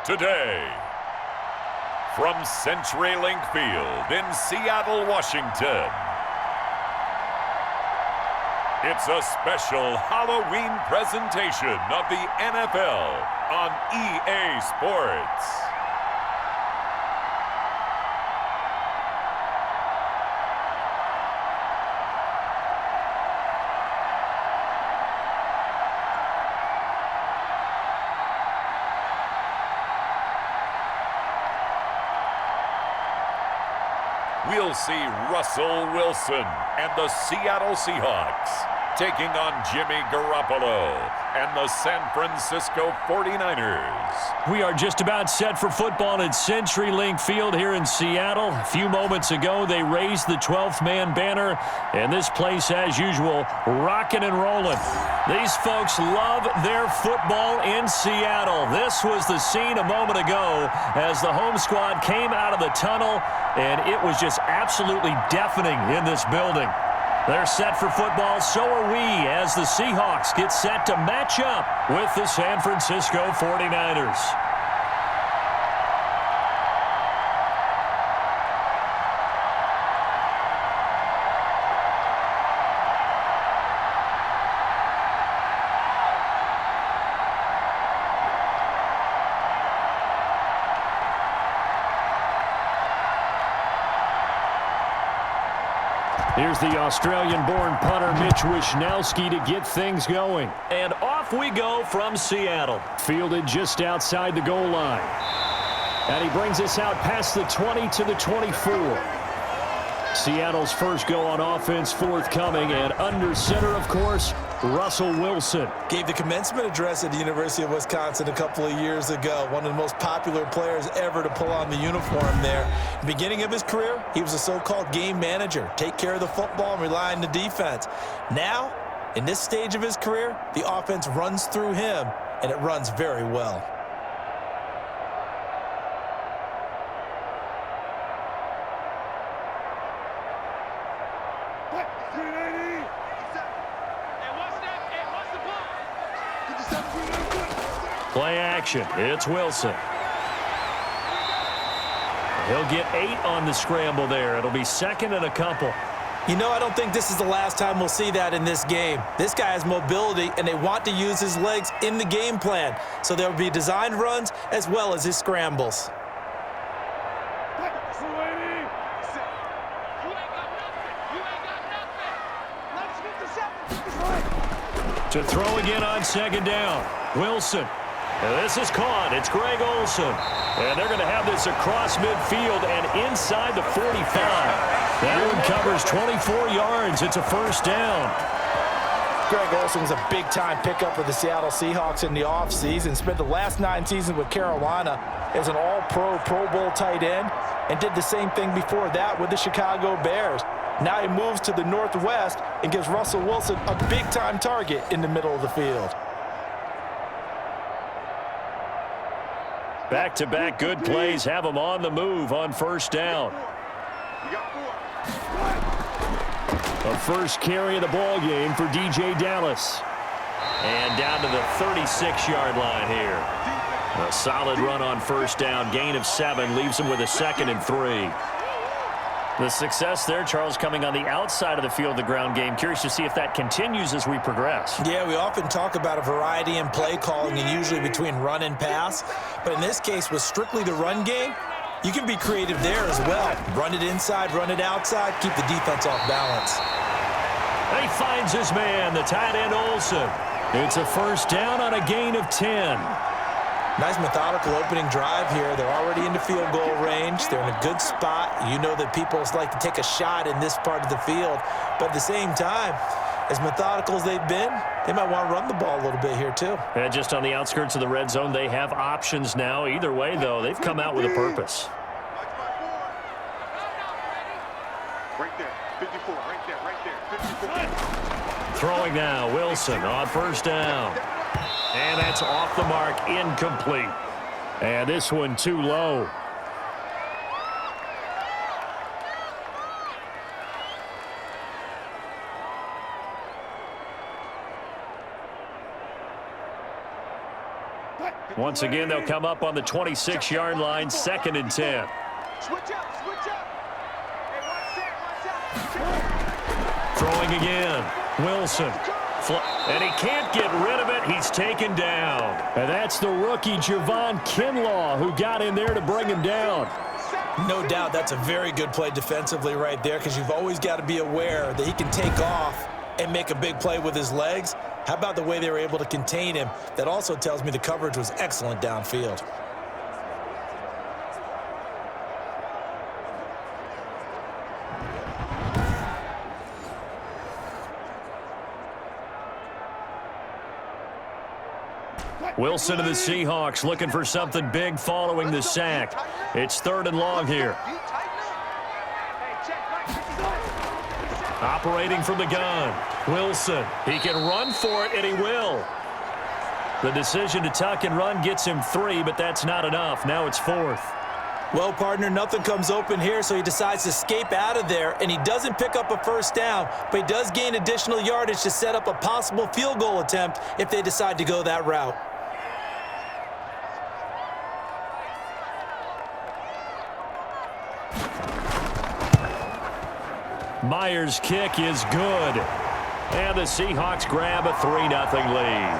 Today, from CenturyLink Field in Seattle, Washington, it's a special Halloween presentation of the NFL on EA Sports. We'll see Russell Wilson and the Seattle Seahawks taking on Jimmy Garoppolo and the San Francisco 49ers. We are just about set for football at CenturyLink Field here in Seattle. A few moments ago, they raised the 12th man banner, and this place, as usual, rocking and rolling. These folks love their football in Seattle. This was the scene a moment ago as the home squad came out of the tunnel, and it was just absolutely deafening in this building. They're set for football, so are we, as the Seahawks get set to match up with the San Francisco 49ers. Here's the Australian-born punter Mitch Wishnowsky to get things going. And off we go from Seattle. Fielded just outside the goal line. And he brings us out past the 20 to the 24. Seattle's first go on offense forthcoming, and under center, of course, Russell Wilson. Gave the commencement address at the University of Wisconsin a couple of years ago. One of the most popular players ever to pull on the uniform there. At the beginning of his career, he was a so-called game manager. Take care of the football and rely on the defense. Now, in this stage of his career, the offense runs through him, and it runs very well. Play action. It's Wilson. He'll get 8 on the scramble there. It'll be second and a couple. You know, I don't think this is the last time we'll see that in this game. This guy has mobility, and they want to use his legs in the game plan. So there'll be designed runs as well as his scrambles. To throw again on second down. Wilson. And this is caught. It's Greg Olsen. And they're going to have this across midfield and inside the 45. That one covers 24 yards. It's a first down. Greg Olsen was a big-time pickup for the Seattle Seahawks in the offseason. Spent the last 9 seasons with Carolina as an all-pro, Pro Bowl tight end, and did the same thing before that with the Chicago Bears. Now he moves to the Northwest and gives Russell Wilson a big-time target in the middle of the field. Back-to-back good plays have them on the move on first down. A first carry of the ball game for DJ Dallas. And down to the 36-yard line here. A solid run on first down. Gain of 7 leaves him with a 2nd and 3. The success there, Charles, coming on the outside of the field, the ground game. Curious to see if that continues as we progress. Yeah, we often talk about a variety in play calling and usually between run and pass. But in this case, with strictly the run game, you can be creative there as well. Run it inside, run it outside, keep the defense off balance. He finds his man, the tight end Olsen. It's a first down on a gain of 10. Nice methodical opening drive here. They're already in the field goal range. They're in a good spot. You know that people like to take a shot in this part of the field. But at the same time, as methodical as they've been, they might want to run the ball a little bit here too. And just on the outskirts of the red zone, they have options now. Either way, though, they've come out with a purpose. Right there, 54, right there, 54. Throwing now, Wilson on first down. And that's off the mark, incomplete. And this one too low. Once again, they'll come up on the 26-yard line, 2nd and 10. Switch up, switch up. Hey, watch Throwing again. Wilson. And he can't get rid of it. He's taken down. And that's the rookie, Javon Kinlaw, who got in there to bring him down. No doubt that's a very good play defensively right there, because you've always got to be aware that he can take off and make a big play with his legs. How about the way they were able to contain him? That also tells me the coverage was excellent downfield. Wilson of the Seahawks looking for something big following the sack. It's 3rd and long here. Operating from the gun. Wilson. He can run for it, and he will. The decision to tuck and run gets him 3, but that's not enough. Now it's 4th. Well, partner, nothing comes open here, so he decides to escape out of there, and he doesn't pick up a first down, but he does gain additional yardage to set up a possible field goal attempt if they decide to go that route. Myers' kick is good. And the Seahawks grab a 3-0 lead.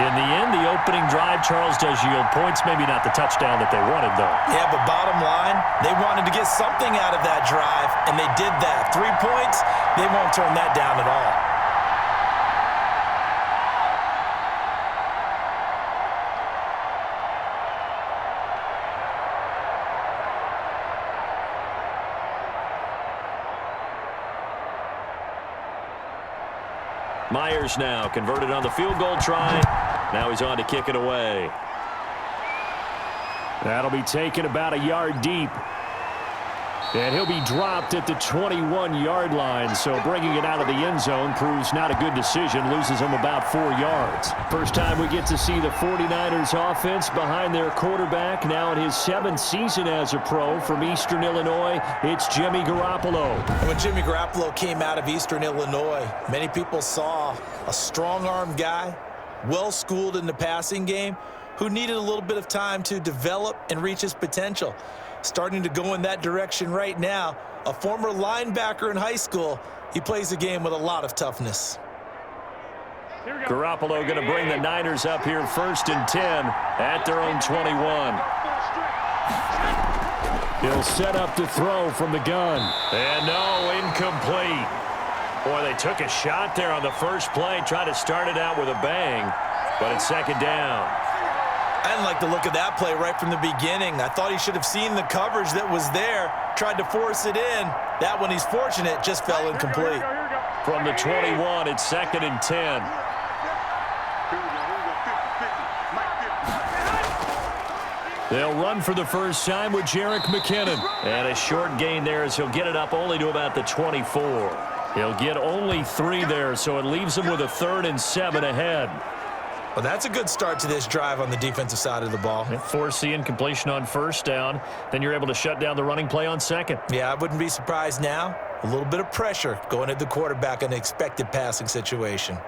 In the end, the opening drive, Charles, does yield points. Maybe not the touchdown that they wanted, though. Yeah, but bottom line, they wanted to get something out of that drive, and they did that. 3 points, they won't turn that down at all. Myers now converted on the field goal try. Now he's on to kick it away. That'll be taken about a yard deep. And he'll be dropped at the 21-yard line, so bringing it out of the end zone proves not a good decision, loses him about 4 yards. First time we get to see the 49ers offense behind their quarterback, now in his 7th season as a pro from Eastern Illinois, it's Jimmy Garoppolo. And when Jimmy Garoppolo came out of Eastern Illinois, many people saw a strong-arm guy, well-schooled in the passing game, who needed a little bit of time to develop and reach his potential. Starting to go in that direction right now. A former linebacker in high school, he plays the game with a lot of toughness. Garoppolo going to bring the Niners up here 1st and 10 at their own 21. He'll set up to throw from the gun. And no, incomplete. Boy, they took a shot there on the first play, tried to start it out with a bang, but it's 2nd down. I didn't like the look of that play right from the beginning. I thought he should have seen the coverage that was there, tried to force it in. That one, he's fortunate, just fell incomplete. From the 21, it's 2nd and 10. They'll run for the first time with Jerick McKinnon. And a short gain there as he'll get it up only to about the 24. He'll get only 3 there, so it leaves him with a 3rd and 7 ahead. Well, that's a good start to this drive on the defensive side of the ball. Force the incompletion on first down. Then you're able to shut down the running play on 2nd. Yeah, I wouldn't be surprised now. A little bit of pressure going at the quarterback in an expected passing situation.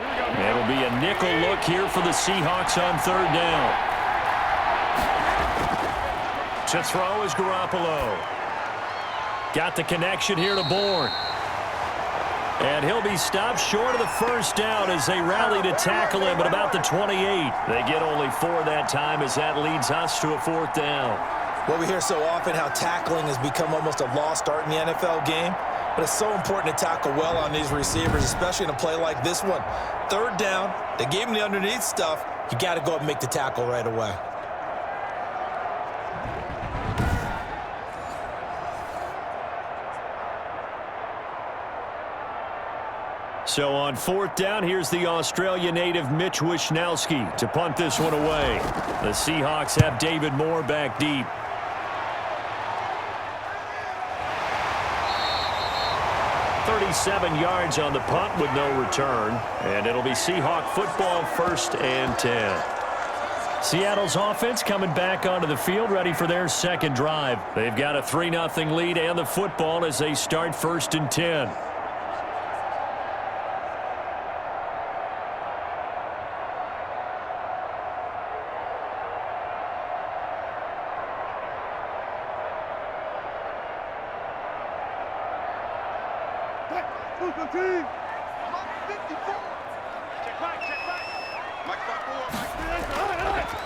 It'll be a nickel look here for the Seahawks on 3rd down. To throw is Garoppolo. Got the connection here to Bourne. And he'll be stopped short of the first down as they rally to tackle him at about the 28. They get only 4 that time as that leads us to a 4th down. Well, we hear so often how tackling has become almost a lost art in the NFL game, but it's so important to tackle well on these receivers, especially in a play like this one. 3rd down, they gave him the underneath stuff. You got to go up and make the tackle right away. So on 4th down, here's the Australia native Mitch Wishnowsky to punt this one away. The Seahawks have David Moore back deep. .37 yards on the punt with no return. And it'll be Seahawk football 1st and 10. Seattle's offense coming back onto the field, ready for their second drive. They've got a 3-0 lead and the football as they start 1st and 10.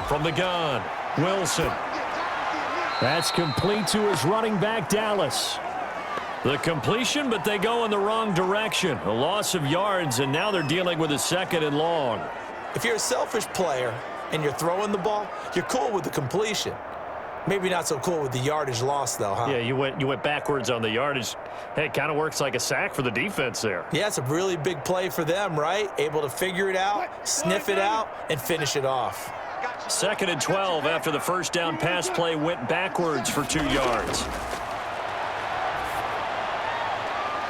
From the gun, Wilson. That's complete to his running back, Dallas. The completion, but they go in the wrong direction. A loss of yards, and now they're dealing with a 2nd and long. If you're a selfish player and you're throwing the ball, you're cool with the completion. Maybe not so cool with the yardage loss, though, huh? Yeah, you went backwards on the yardage. Hey, it kind of works like a sack for the defense there. Yeah, it's a really big play for them, right? Able to figure it out, sniff it out, and finish it off. 2nd and 12 after the first down pass play went backwards for 2 yards.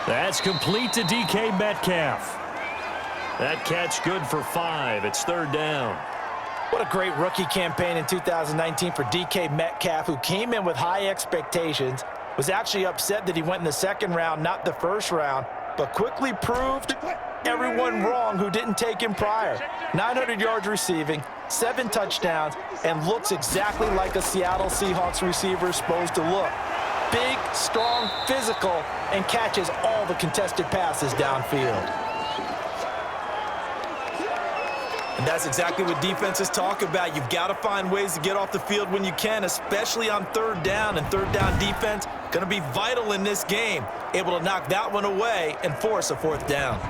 That's complete to DK Metcalf. That catch good for 5. It's 3rd down. What a great rookie campaign in 2019 for DK Metcalf, who came in with high expectations, was actually upset that he went in the 2nd round, not the 1st round, but quickly proved everyone wrong who didn't take him prior. 900 yards receiving, 7 touchdowns, and looks exactly like a Seattle Seahawks receiver is supposed to look. Big, strong, physical, and catches all the contested passes downfield. And that's exactly what defenses talk about. You've got to find ways to get off the field when you can, especially on 3rd down. And 3rd down defense going to be vital in this game. Able to knock that one away and force a 4th down.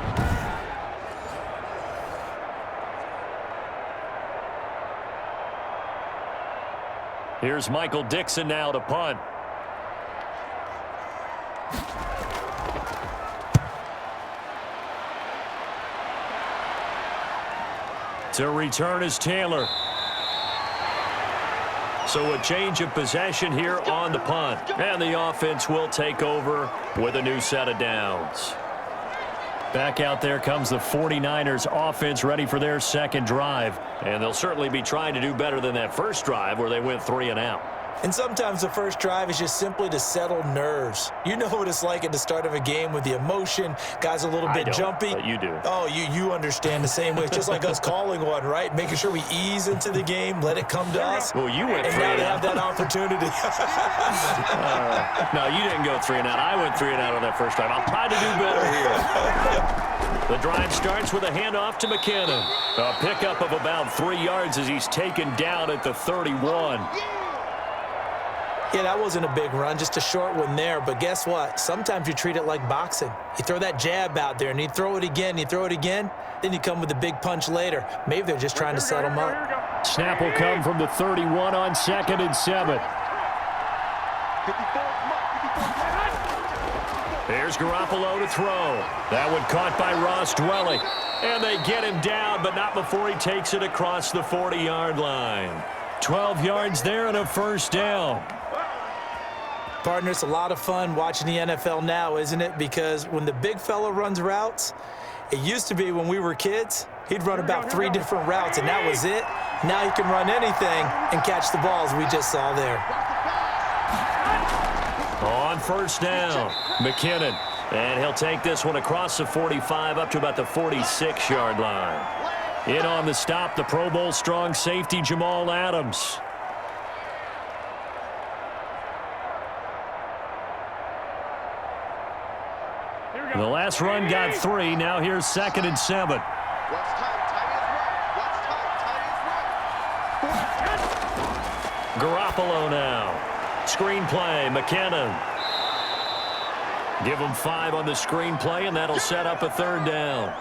Here's Michael Dixon now to punt. To return is Taylor. So a change of possession here on the punt. And the offense will take over with a new set of downs. Back out there comes the 49ers offense ready for their 2nd drive. And they'll certainly be trying to do better than that 1st drive where they went 3 and out. And sometimes the 1st drive is just simply to settle nerves. You know what it's like at the start of a game with the emotion. Guys a little bit jumpy. But you do. Oh, you understand the same way. It's just like us calling one, right? Making sure we ease into the game, let it come to us. Well, you went 3 and and now out. they have that opportunity. No, you didn't go 3 and out. I went 3 and out on that 1st drive. I'll try to do better here. The drive starts with a handoff to McKinnon. A pickup of about 3 yards as he's taken down at the 31. Yeah, that wasn't a big run, just a short one there. But guess what? Sometimes you treat it like boxing. You throw that jab out there, and you throw it again, then you come with a big punch later. Maybe they're just trying to set them up. Snap will come from the 31 on 2nd and 7. There's Garoppolo to throw. That one caught by Ross Dwelly. And they get him down, but not before he takes it across the 40-yard line. 12 yards there and a 1st down. Partner, it's a lot of fun watching the NFL now, isn't it? Because when the big fella runs routes, it used to be when we were kids, he'd run about 3 different routes, and that was it. Now he can run anything and catch the balls we just saw there. On 1st down, McKinnon. And he'll take this one across the 45 up to about the 46-yard line. In on the stop, the Pro Bowl strong safety, Jamal Adams. The last run got 3. Now here's 2nd and 7. Garoppolo now. Screen play, McKinnon. Give him 5 on the screen play, and that'll set up a 3rd down.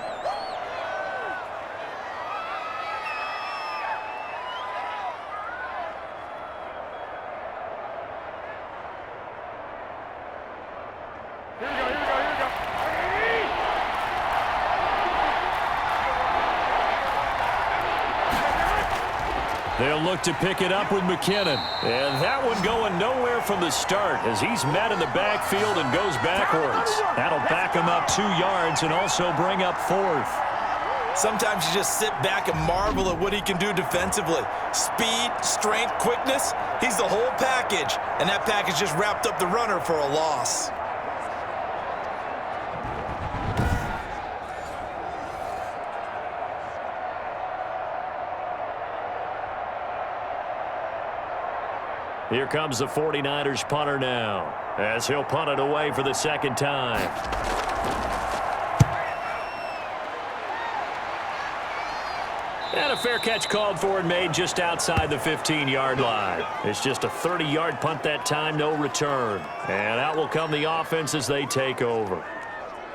They'll look to pick it up with McKinnon. And that one going nowhere from the start as he's met in the backfield and goes backwards. That'll back him up 2 yards and also bring up 4th. Sometimes you just sit back and marvel at what he can do defensively. Speed, strength, quickness, he's the whole package. And that package just wrapped up the runner for a loss. Here comes the 49ers punter now, as he'll punt it away for the second time. And a fair catch called for and made just outside the 15-yard line. It's just a 30-yard punt that time, no return. And out will come the offense as they take over.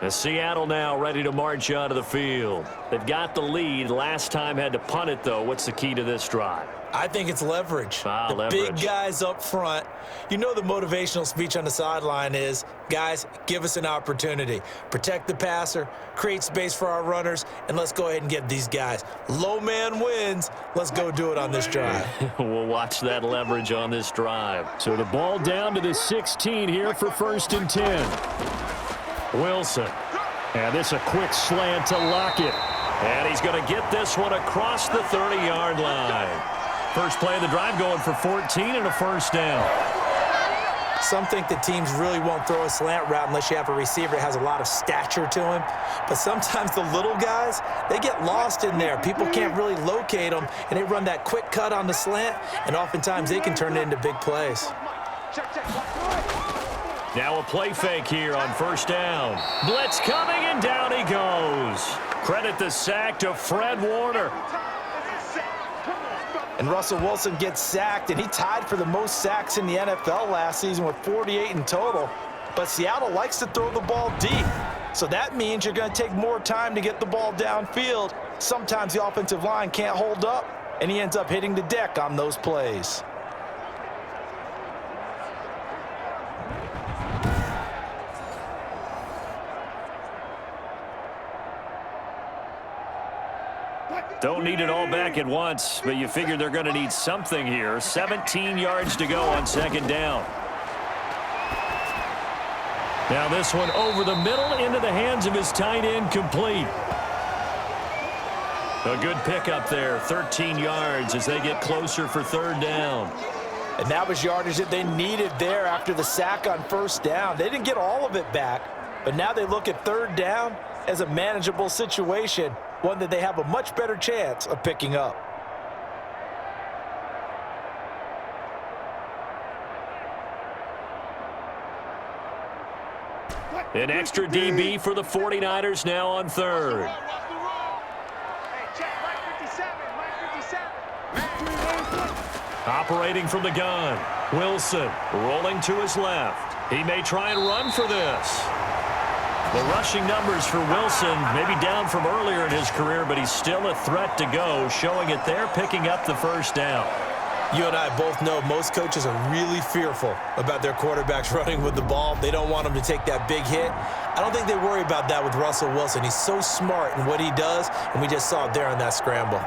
And Seattle now ready to march onto the field. They've got the lead. Last time had to punt it, though. What's the key to this drive? I think it's leverage. Leverage. Big guys up front. You know the motivational speech on the sideline is, guys, give us an opportunity. Protect the passer, create space for our runners, and let's go ahead and get these guys. Low man wins. Let's go do it on this drive. We'll watch that leverage on this drive. So the ball down to the 16 here for 1st and 10. Wilson. And this a quick slant to Lockett. And he's going to get this one across the 30-yard line. First play of the drive going for 14 and a first down. Some think that teams really won't throw a slant route unless you have a receiver that has a lot of stature to him. But sometimes the little guys, they get lost in there. People can't really locate them, and they run that quick cut on the slant, and oftentimes they can turn it into big plays. Now a play fake here on first down. Blitz coming, and down he goes. Credit the sack to Fred Warner. And Russell Wilson gets sacked, and he tied for the most sacks in the NFL last season with 48 in total. But Seattle likes to throw the ball deep. So that means you're going to take more time to get the ball downfield. Sometimes the offensive line can't hold up, and he ends up hitting the deck on those plays. Don't need it all back at once, but you figure they're going to need something here. 17 yards to go on second down. Now this one over the middle into the hands of his tight end, complete. A good pickup there, 13 yards as they get closer for third down. And that was yardage that they needed there after the sack on first down. They didn't get all of it back, but now they look at third down as a manageable situation, one that they have a much better chance of picking up. An extra DB for the 49ers now on third. Operating from the gun. Wilson rolling to his left. He may try and run for this. The rushing numbers for Wilson maybe down from earlier in his career, but he's still a threat to go, showing it there, picking up the first down. You and I both know most coaches are really fearful about their quarterbacks running with the ball. They don't want them to take that big hit. I don't think they worry about that with Russell Wilson. He's so smart in what he does, and we just saw it there on that scramble.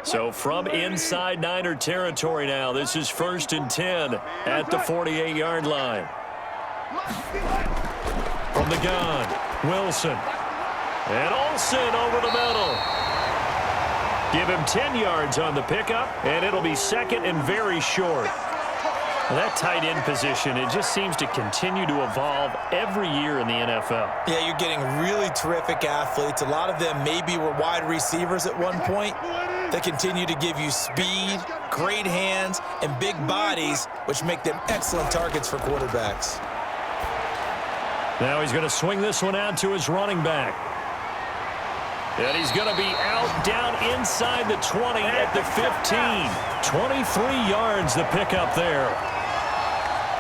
So from inside Niner territory now, this is 1st and 10 at the 48-yard line. From the gun, Wilson. And Olsen over the middle. Give him 10 yards on the pickup, and it'll be second and very short. Well, that tight end position, it just seems to continue to evolve every year in the NFL. Yeah, you're getting really terrific athletes. A lot of them maybe were wide receivers at one point. They continue to give you speed, great hands, and big bodies, which make them excellent targets for quarterbacks. Now he's going to swing this one out to his running back. And he's going to be out down inside the 20 at the 15. 23 yards the pickup there.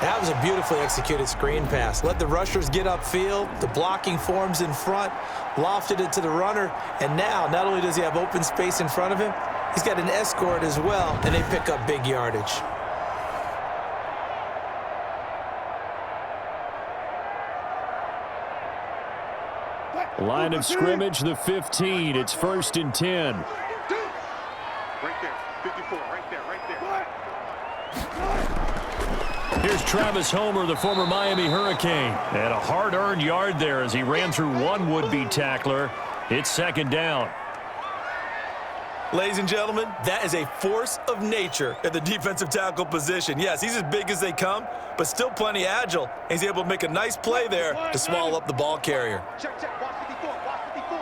That was a beautifully executed screen pass. Let the rushers get upfield. The blocking forms in front. Lofted it to the runner. And now, not only does he have open space in front of him, he's got an escort as well, and they pick up big yardage. Line of scrimmage, the 15. It's 1st and 10. Right there, 54, right there, right there. Here's Travis Homer, the former Miami Hurricane. And a hard-earned yard there as he ran through one would-be tackler. It's second down. Ladies and gentlemen, that is a force of nature at the defensive tackle position. Yes, he's as big as they come, but still plenty agile. He's able to make a nice play there to swallow up the ball carrier. Check, check. Watch 54. Watch 54.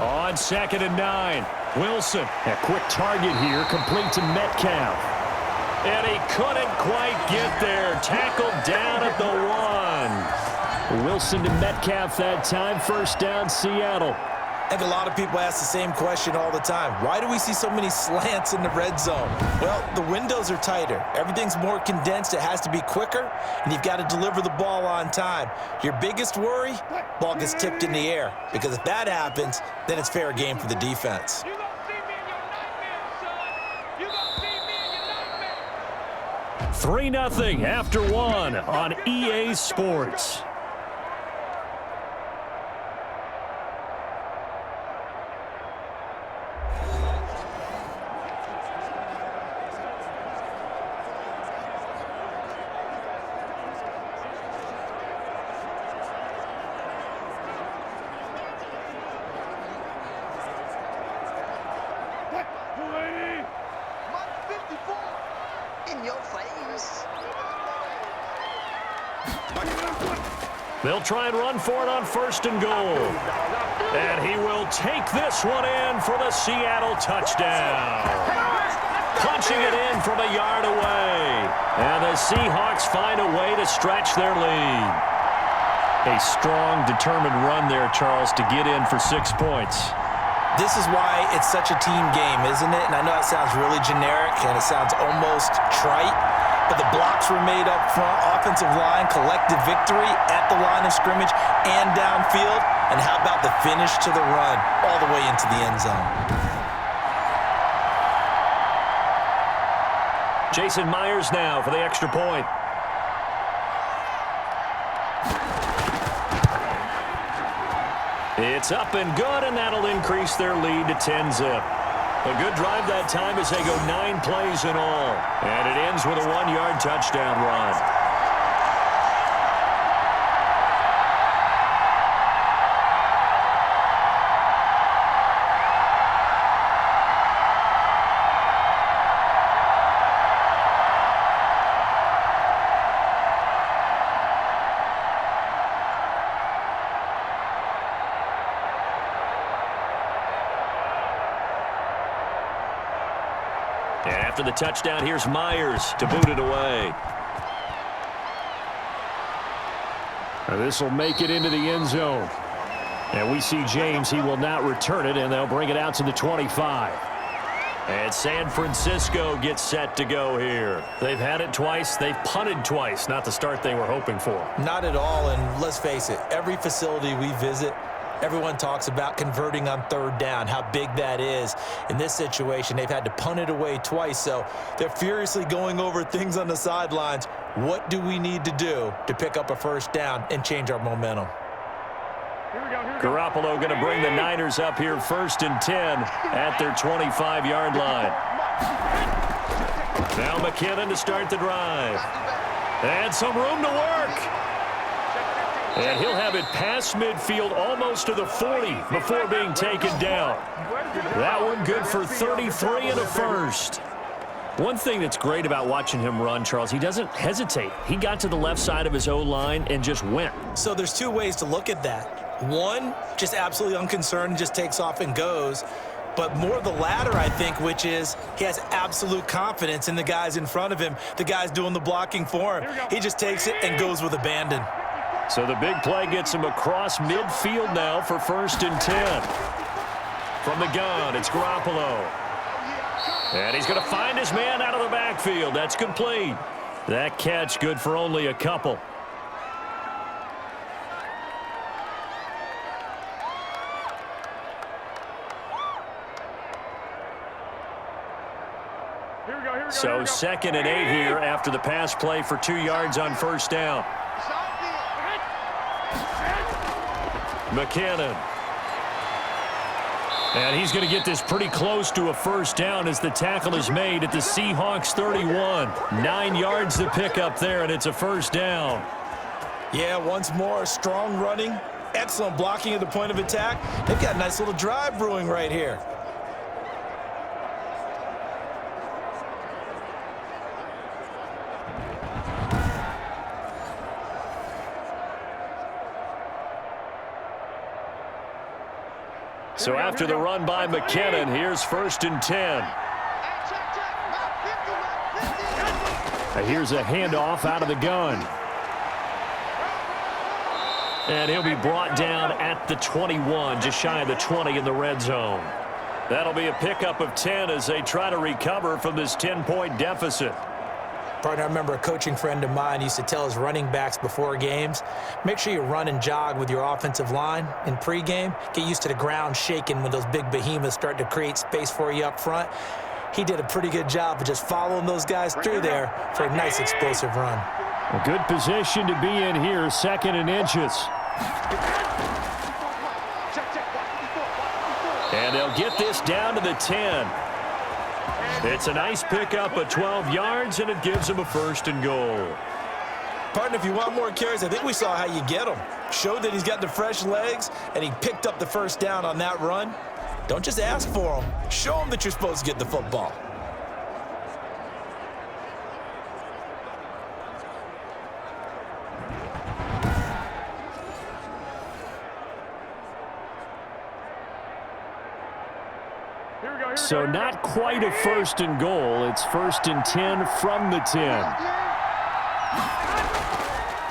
On 2nd and 9, Wilson. A quick target here, complete to Metcalf. And he couldn't quite get there. Tackled down at the 1. Wilson to Metcalf that time. First down, Seattle. I think a lot of people ask the same question all the time. Why do we see so many slants in the red zone? Well, the windows are tighter. Everything's more condensed. It has to be quicker, and you've got to deliver the ball on time. Your biggest worry, ball gets tipped in the air, because if that happens, then it's fair game for the defense. 3-0 after 1 on EA Sports. They'll try and run for it on 1st and goal. And he will take this one in for the Seattle touchdown. Punching it in from a yard away. And the Seahawks find a way to stretch their lead. A strong, determined run there, Charles, to get in for 6 points. This is why it's such a team game, isn't it? And I know it sounds really generic and it sounds almost trite, but the blocks were made up front, offensive line, collective victory at the line of scrimmage and downfield. And how about the finish to the run all the way into the end zone? Jason Myers now for the extra point. It's up and good, and that'll increase their lead to 10-zip. A good drive that time as they go 9 plays in all. And it ends with a 1-yard touchdown run. And after the touchdown, here's Myers to boot it away. This will make it into the end zone. And we see James. He will not return it, and they'll bring it out to the 25. And San Francisco gets set to go here. They've had it twice. They've punted twice. Not the start they were hoping for. Not at all, and let's face it, every facility we visit, everyone talks about converting on 3rd down, how big that is. In this situation, they've had to punt it away twice, so they're furiously going over things on the sidelines. What do we need to do to pick up a 1st down and change our momentum? Garoppolo going to bring the Niners up here 1st and 10 at their 25-yard line. Now McKinnon to start the drive. And some room to work. And he'll have it past midfield almost to the 40 before being taken down. That one good for 33 and a first. One thing that's great about watching him run, Charles, he doesn't hesitate. He got to the left side of his O-line and just went. So there's 2 ways to look at that. One, just absolutely unconcerned, just takes off and goes. But more the latter, I think, which is he has absolute confidence in the guys in front of him, the guys doing the blocking for him. He just takes it and goes with abandon. So the big play gets him across midfield now for 1st and 10. From the gun, it's Garoppolo. And he's going to find his man out of the backfield. That's complete. That catch good for only a couple. So 2nd and 8 here after the pass play for 2 yards on 1st down. McKinnon. And he's going to get this pretty close to a first down as the tackle is made at the Seahawks 31. 9 yards to pick up there, and it's a first down. Yeah, once more, strong running, excellent blocking at the point of attack. They've got a nice little drive brewing right here. So after the run by McKinnon, here's 1st and 10. Here's a handoff out of the gun. And he'll be brought down at the 21, just shy of the 20 in the red zone. That'll be a pickup of 10 as they try to recover from this 10-point deficit. Partner, I remember a coaching friend of mine used to tell his running backs before games, make sure you run and jog with your offensive line in pregame. Get used to the ground shaking when those big behemoths start to create space for you up front. He did a pretty good job of just following those guys through there for a nice explosive run. A good position to be in here, 2nd and inches. And they'll get this down to the 10. It's a nice pickup of 12 yards, and it gives him a 1st and goal. Partner, if you want more carries, I think we saw how you get them. Showed that he's got the fresh legs, and he picked up the first down on that run. Don't just ask for them. Show them that you're supposed to get the football. So not quite a 1st and goal. It's 1st and 10 from the 10.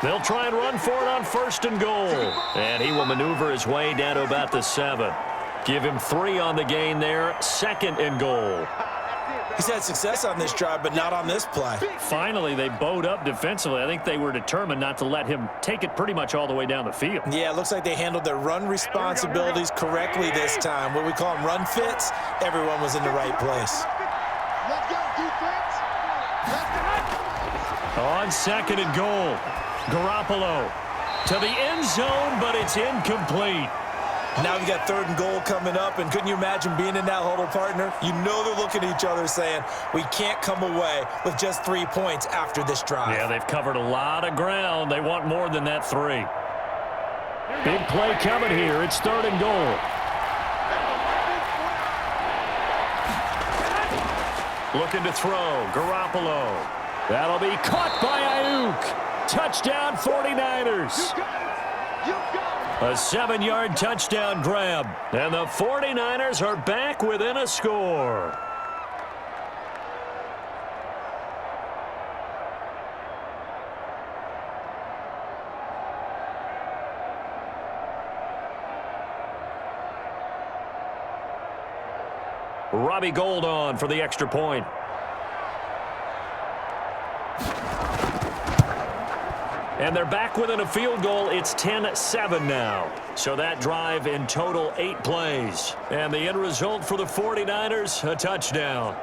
They'll try and run for it on 1st and goal. And he will maneuver his way down to about the 7. Give him 3 on the gain there. 2nd and goal. He's had success on this drive, but not on this play. Finally, they bowed up defensively. I think they were determined not to let him take it pretty much all the way down the field. Yeah, it looks like they handled their run responsibilities correctly this time. What we call them run fits, everyone was in the right place. On 2nd and goal, Garoppolo to the end zone, but it's incomplete. Now we got 3rd and goal coming up, and couldn't you imagine being in that huddle, partner? You know they're looking at each other saying, we can't come away with just 3 points after this drive. Yeah, they've covered a lot of ground. They want more than that 3. Big play coming here. It's 3rd and goal. Looking to throw. Garoppolo. That'll be caught by Ayuk. Touchdown 49ers. A 7-yard touchdown grab. And the 49ers are back within a score. Robbie Gould on for the extra point. And they're back within a field goal. It's 10-7 now. So that drive in total 8 plays. And the end result for the 49ers, a touchdown.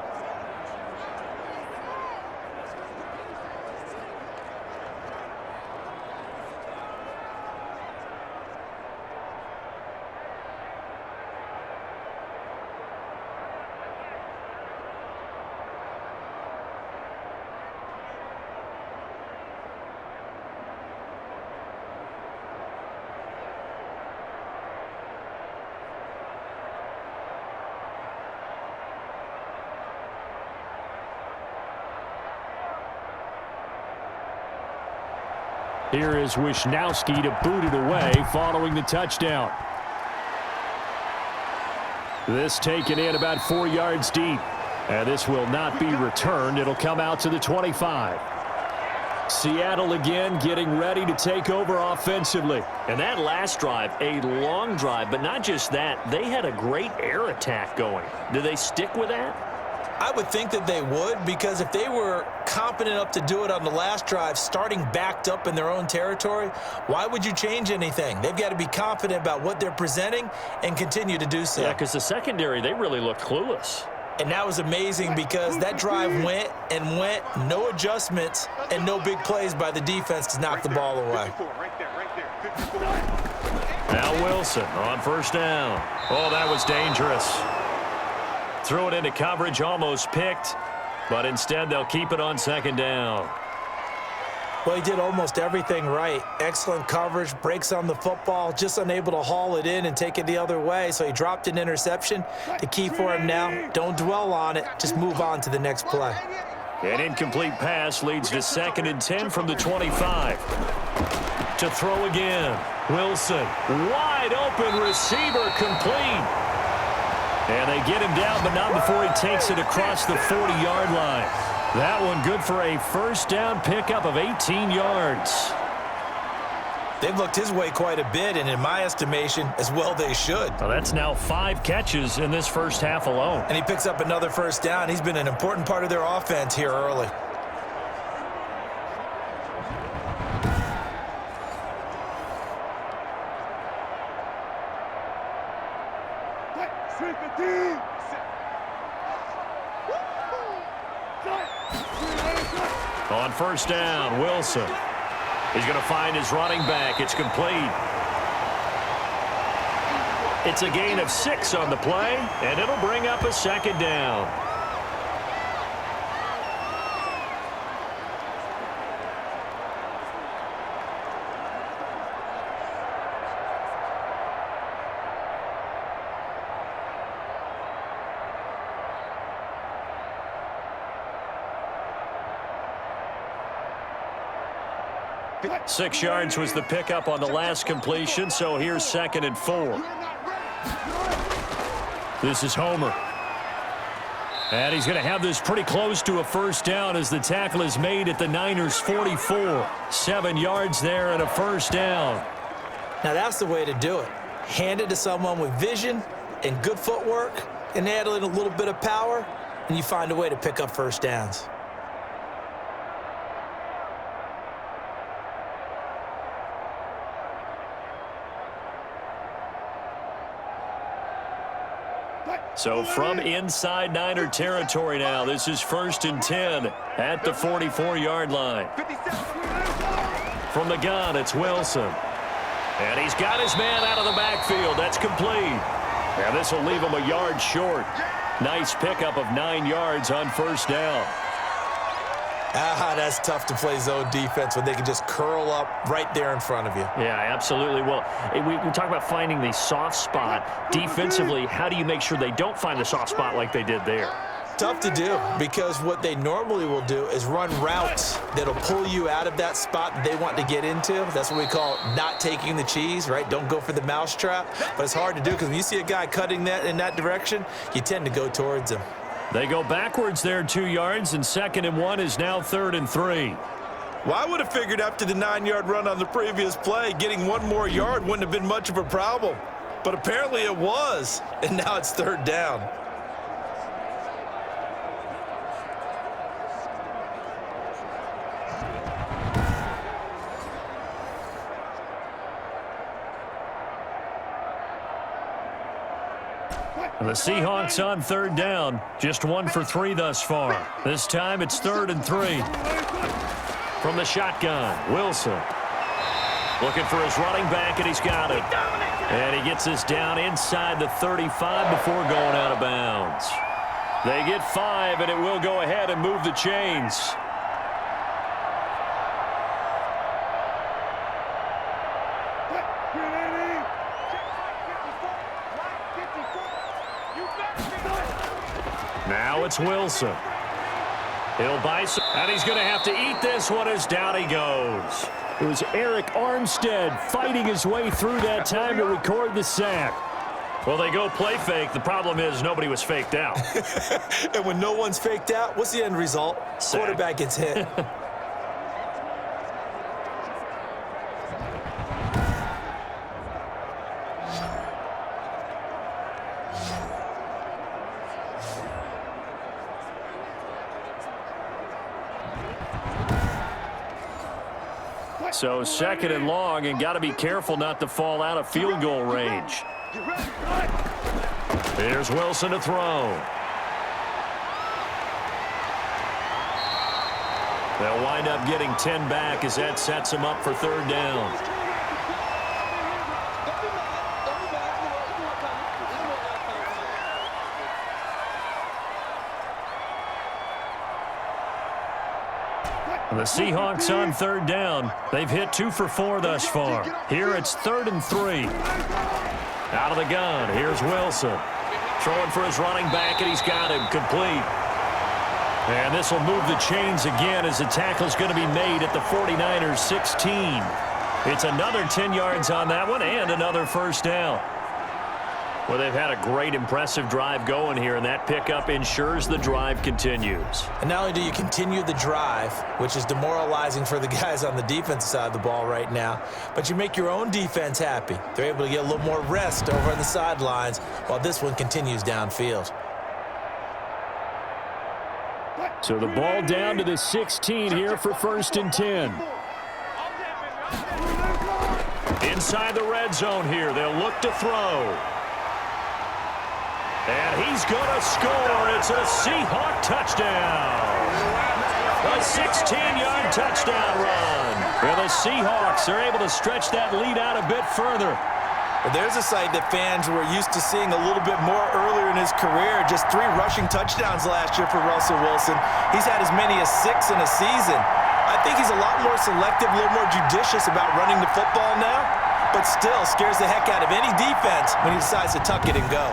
Here is Wisnowski to boot it away following the touchdown. This taken in about 4 yards deep. And this will not be returned. It'll come out to the 25. Seattle again getting ready to take over offensively. And that last drive, a long drive, but not just that. They had a great air attack going. Do they stick with that? I would think that they would, because if they were competent enough to do it on the last drive, starting backed up in their own territory, why would you change anything? They've got to be confident about what they're presenting and continue to do so. Yeah, because the secondary, they really looked clueless. And that was amazing because that drive went and went, no adjustments and no big plays by the defense to knock the ball away. Now Wilson on first down. Oh, that was dangerous. Threw it into coverage, almost picked, but instead they'll keep it on second down. Well, he did almost everything right. Excellent coverage, breaks on the football, just unable to haul it in and take it the other way, so he dropped an interception. The key for him now, don't dwell on it, just move on to the next play. An incomplete pass leads to 2nd and 10 from the 25. To throw again. Wilson, wide open receiver, complete. And they get him down, but not before he takes it across the 40-yard line. That one good for a first down pickup of 18 yards. They've looked his way quite a bit, and in my estimation, as well they should. Well, that's now 5 catches in this first half alone. And he picks up another first down. He's been an important part of their offense here early. On first down, Wilson. He's going to find his running back. It's complete. It's a gain of 6 on the play, and it'll bring up a second down. Six yards was the pickup on the last completion, so here's 2nd and 4. This is Homer. And he's going to have this pretty close to a first down as the tackle is made at the Niners' 44. 7 yards there and a first down. Now that's the way to do it. Hand it to someone with vision and good footwork and add a little bit of power, and you find a way to pick up first downs. So from inside Niner territory now, this is 1st and 10 at the 44-yard line. From the gun, it's Wilson. And he's got his man out of the backfield. That's complete. And this will leave him a yard short. Nice pickup of 9 yards on first down. That's tough to play zone defense when they can just curl up right there in front of you. Yeah, absolutely. Well, we talk about finding the soft spot. Defensively, how do you make sure they don't find the soft spot like they did there? Tough to do, because what they normally will do is run routes that'll pull you out of that spot that they want to get into. That's what we call not taking the cheese, right? Don't go for the mousetrap. But it's hard to do because when you see a guy cutting that in that direction, you tend to go towards him. They go backwards there 2 yards, and 2nd and 1 is now 3rd and 3. Well, I would have figured after the 9-yard run on the previous play, getting 1 more yard wouldn't have been much of a problem. But apparently it was, and now it's 3rd down. The Seahawks on 3rd down. Just 1 for 3 thus far. This time it's 3rd and 3. From the shotgun, Wilson. Looking for his running back, and he's got it. And he gets this down inside the 35 before going out of bounds. They get 5, and it will go ahead and move the chains. Now it's Wilson. He'll buy some, and he's going to have to eat this one as down he goes. It was Eric Armstead fighting his way through that time to record the sack. Well, they go play fake. The problem is nobody was faked out. And when no one's faked out, what's the end result? Sack. Quarterback gets hit. So 2nd and long, and got to be careful not to fall out of field goal range. Here's Wilson to throw. They'll wind up getting 10 back as that sets him up for 3rd down. The Seahawks on third down. They've hit 2 for 4 thus far. Here it's 3rd and 3. Out of the gun, here's Wilson. Throwing for his running back, and he's got him complete. And this will move the chains again as the tackle's going to be made at the 49ers 16. It's another 10 yards on that one and another first down. Well, they've had a great, impressive drive going here, and that pickup ensures the drive continues. And not only do you continue the drive, which is demoralizing for the guys on the defensive side of the ball right now, but you make your own defense happy. They're able to get a little more rest over on the sidelines while this one continues downfield. So the ball down to the 16 here for 1st and 10. Inside the red zone here, they'll look to throw. And he's going to score. It's a Seahawk touchdown. A 16-yard touchdown run. Well, the Seahawks are able to stretch that lead out a bit further. Well, there's a sight that fans were used to seeing a little bit more earlier in his career. Just 3 rushing touchdowns last year for Russell Wilson. He's had as many as 6 in a season. I think he's a lot more selective, a little more judicious about running the football now, but still scares the heck out of any defense when he decides to tuck it and go.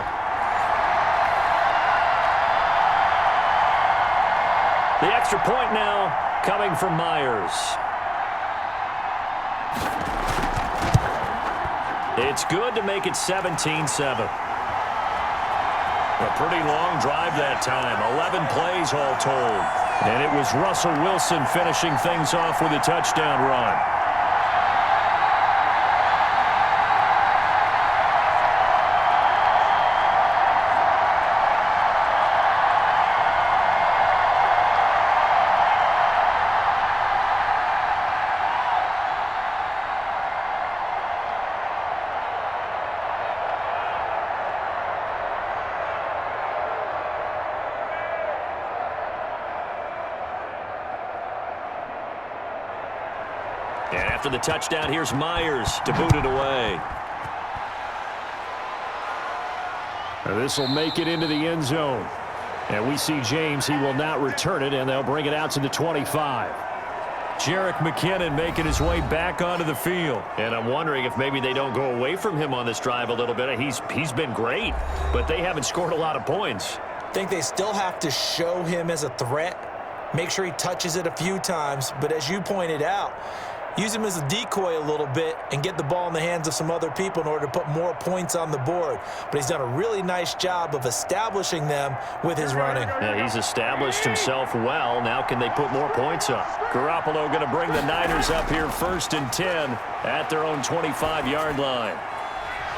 The extra point now coming from Myers. It's good to make it 17-7. A pretty long drive that time. 11 plays all told. And it was Russell Wilson finishing things off with a touchdown run. And after the touchdown, here's Myers to boot it away. This will make it into the end zone. And we see James. He will not return it, and they'll bring it out to the 25. Jerick McKinnon making his way back onto the field. And I'm wondering if maybe they don't go away from him on this drive a little bit. He's been great, but they haven't scored a lot of points. I think they still have to show him as a threat. Make sure he touches it a few times. But as you pointed out, use him as a decoy a little bit and get the ball in the hands of some other people in order to put more points on the board. But he's done a really nice job of establishing them with his running. Yeah, he's established himself well. Now can they put more points up? Garoppolo going to bring the Niners up here 1st and 10 at their own 25-yard line.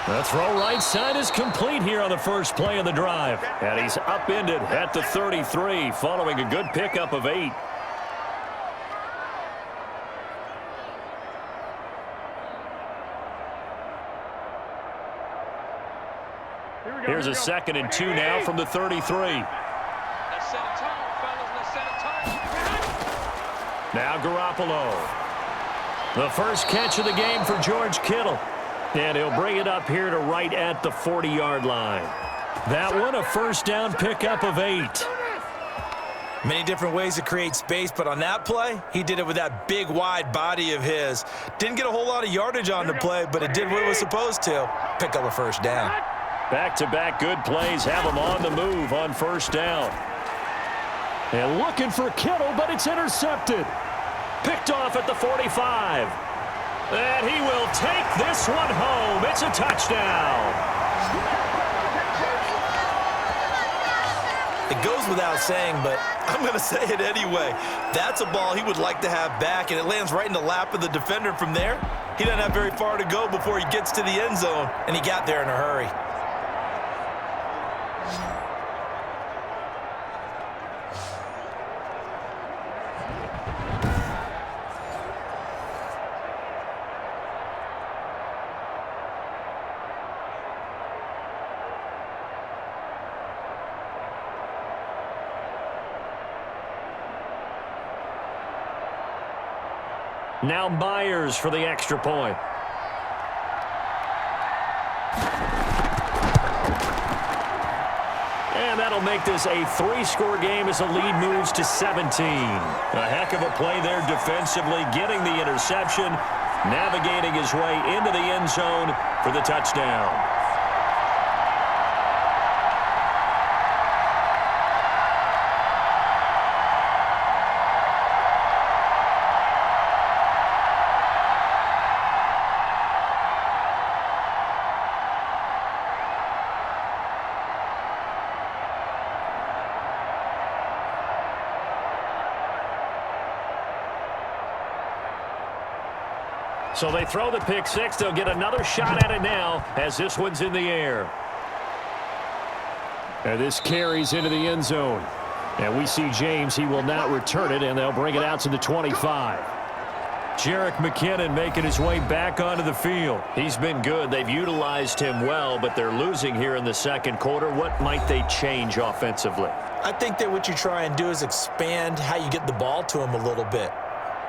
The throw right side is complete here on the first play of the drive. And he's upended at the 33 following a good pickup of 8. Here's a 2nd and 2 now from the 33. Now Garoppolo. The first catch of the game for George Kittle. And he'll bring it up here to right at the 40-yard line. That one a first down pickup of 8. Many different ways to create space, but on that play, he did it with that big, wide body of his. Didn't get a whole lot of yardage on the play, but it did what it was supposed to. Pick up a first down. Back-to-back good plays have him on the move on first down. And looking for Kittle, but it's intercepted. Picked off at the 45. And he will take this one home. It's a touchdown. It goes without saying, but I'm going to say it anyway. That's a ball he would like to have back, and it lands right in the lap of the defender from there. He doesn't have very far to go before he gets to the end zone, and he got there in a hurry. Now Myers for the extra point. And that'll make this a 3-score game as the lead moves to 17. A heck of a play there defensively, getting the interception, navigating his way into the end zone for the touchdown. So they throw the pick six. They'll get another shot at it now as this one's in the air. And this carries into the end zone. And we see James. He will not return it, and they'll bring it out to the 25. Jerick McKinnon making his way back onto the field. He's been good. They've utilized him well, but they're losing here in the second quarter. What might they change offensively? I think that what you try and do is expand how you get the ball to him a little bit.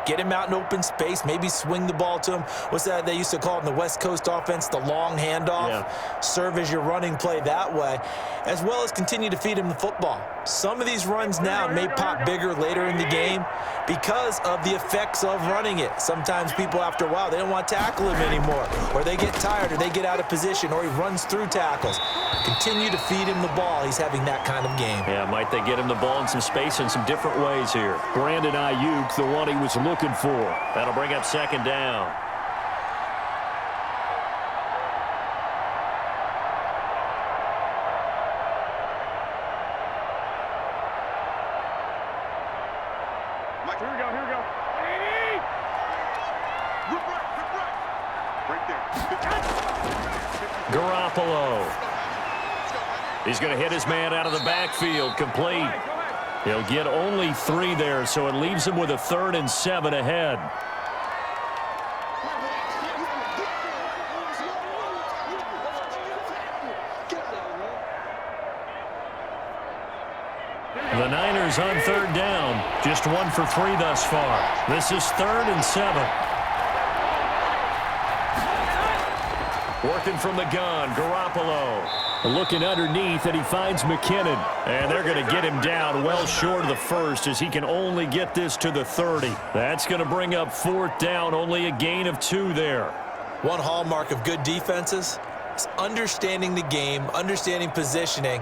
Get him out in open space, maybe swing the ball to him. What's that they used to call it in the West Coast offense, the long handoff? Yeah. Serve as your running play that way, as well as continue to feed him the football. Some of these runs now may pop bigger later in the game because of the effects of running it. Sometimes people, after a while, they don't want to tackle him anymore, or they get tired, or they get out of position, or he runs through tackles. Continue to feed him the ball. He's having that kind of game. Yeah, might they get him the ball in some space in some different ways here. Brandon Ayuk, the one he was looking for. That'll bring up second down. Here we go. Right there. Garoppolo. He's going to hit his man out of the backfield, complete. He'll get only 3 there, so it leaves him with a 3rd and 7 ahead. The Niners on 3rd down. Just 1 for 3 thus far. This is 3rd and 7. Working from the gun, Garoppolo. Looking underneath, and he finds McKinnon. And they're going to get him down well short of the first as he can only get this to the 30. That's going to bring up 4th down, only a gain of 2 there. One hallmark of good defenses is understanding the game, understanding positioning,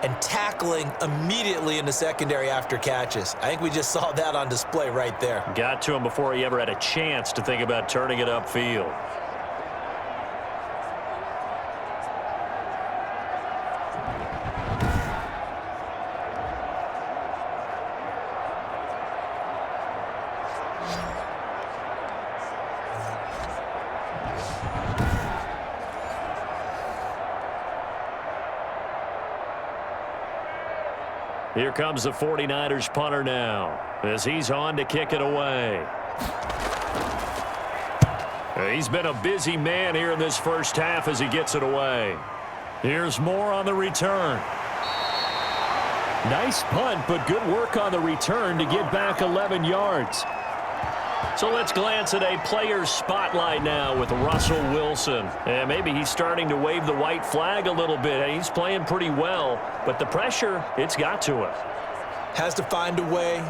and tackling immediately in the secondary after catches. I think we just saw that on display right there. Got to him before he ever had a chance to think about turning it upfield. Here comes the 49ers punter now as he's on to kick it away. He's been a busy man here in this first half as he gets it away. Here's more on the return. Nice punt, but good work on the return to get back 11 yards. So let's glance at a player's spotlight now with Russell Wilson. And maybe he's starting to wave the white flag a little bit. He's playing pretty well, but the pressure, it's got to him. Has to find a way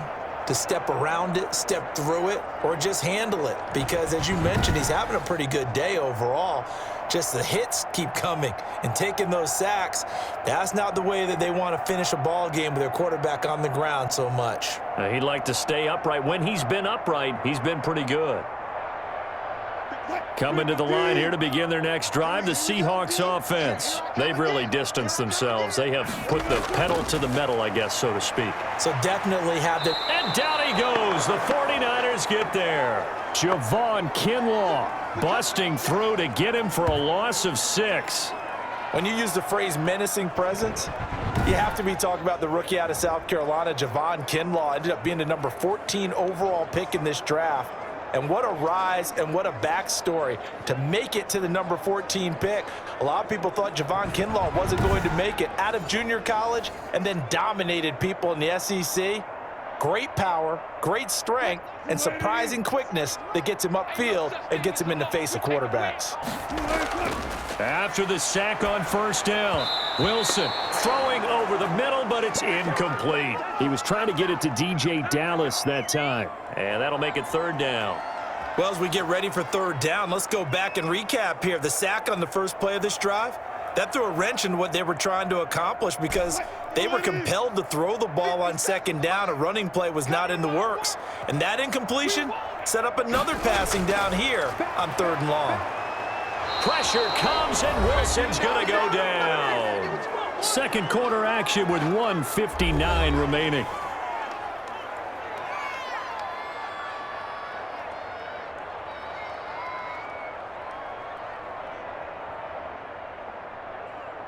to step around it, step through it, or just handle it. Because as you mentioned, he's having a pretty good day overall. Just the hits keep coming and taking those sacks. That's not the way that they want to finish a ball game with their quarterback on the ground so much. He'd like to stay upright. When he's been upright, he's been pretty good. Coming to the line here to begin their next drive, the Seahawks offense. They've really distanced themselves. They have put the pedal to the metal, I guess, so to speak. So definitely have the... And down he goes. The 49ers get there. Javon Kinlaw busting through to get him for a loss of 6. When you use the phrase menacing presence, you have to be talking about the rookie out of South Carolina, Javon Kinlaw. Ended up being the number 14 overall pick in this draft. And what a rise and what a backstory to make it to the number 14 pick. A lot of people thought Javon Kinlaw wasn't going to make it out of junior college and then dominated people in the SEC. Great power, great strength, and surprising quickness that gets him upfield and gets him in the face of quarterbacks. After the sack on first down, Wilson throwing over the middle, but it's incomplete. He was trying to get it to DJ Dallas that time, and that'll make it third down. Well, as we get ready for third down, let's go back and recap here. The sack on the first play of this drive, that threw a wrench in what they were trying to accomplish because they were compelled to throw the ball on second down. A running play was not in the works. And that incompletion set up another passing down here on third and long. Pressure comes, and Wilson's going to go down. Second quarter action with 1:59 remaining.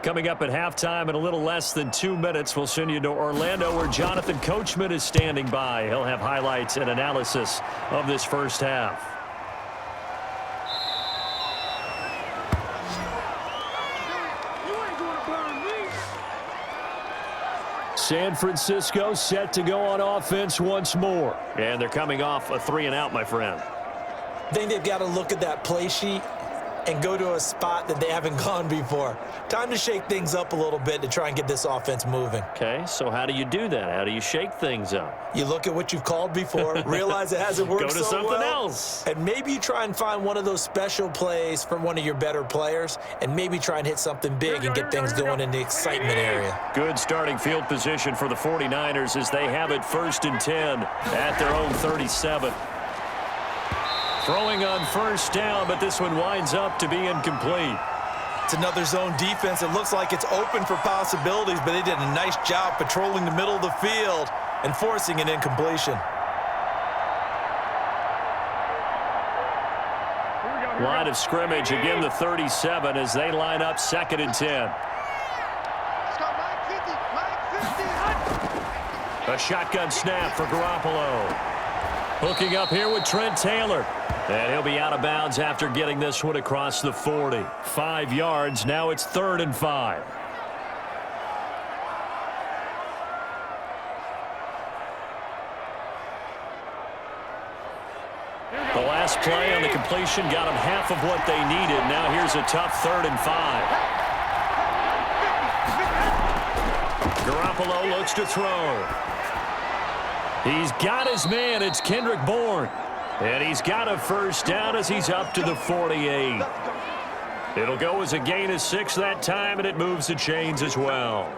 Coming up at halftime in a little less than 2 minutes, we'll send you to Orlando where Jonathan Coachman is standing by. He'll have highlights and analysis of this first half. San Francisco set to go on offense once more. And they're coming off a 3-and-out, my friend. I think they've got to look at that play sheet and go to a spot that they haven't gone before. Time to shake things up a little bit to try and get this offense moving. Okay, so how do you do that? How do you shake things up? You look at what you've called before, realize it hasn't worked so well. Go to something else. And maybe you try and find one of those special plays from one of your better players, and maybe try and hit something big and get things going in the excitement area. Good starting field position for the 49ers as they have it 1st and 10 at their own 37. Throwing on first down, but this one winds up to be incomplete. It's another zone defense. It looks like it's open for possibilities, but they did a nice job patrolling the middle of the field and forcing an incompletion. Line of scrimmage, again the 37 as they line up 2nd and 10. A shotgun snap for Garoppolo. Hooking up here with Trent Taylor. And he'll be out of bounds after getting this one across the 40. 5 yards. Now it's 3rd and 5. The last play on the completion got them half of what they needed. Now here's a tough 3rd and 5. Garoppolo looks to throw. He's got his man. It's Kendrick Bourne. And he's got a first down as he's up to the 48. It'll go as a gain of 6 that time, and it moves the chains as well.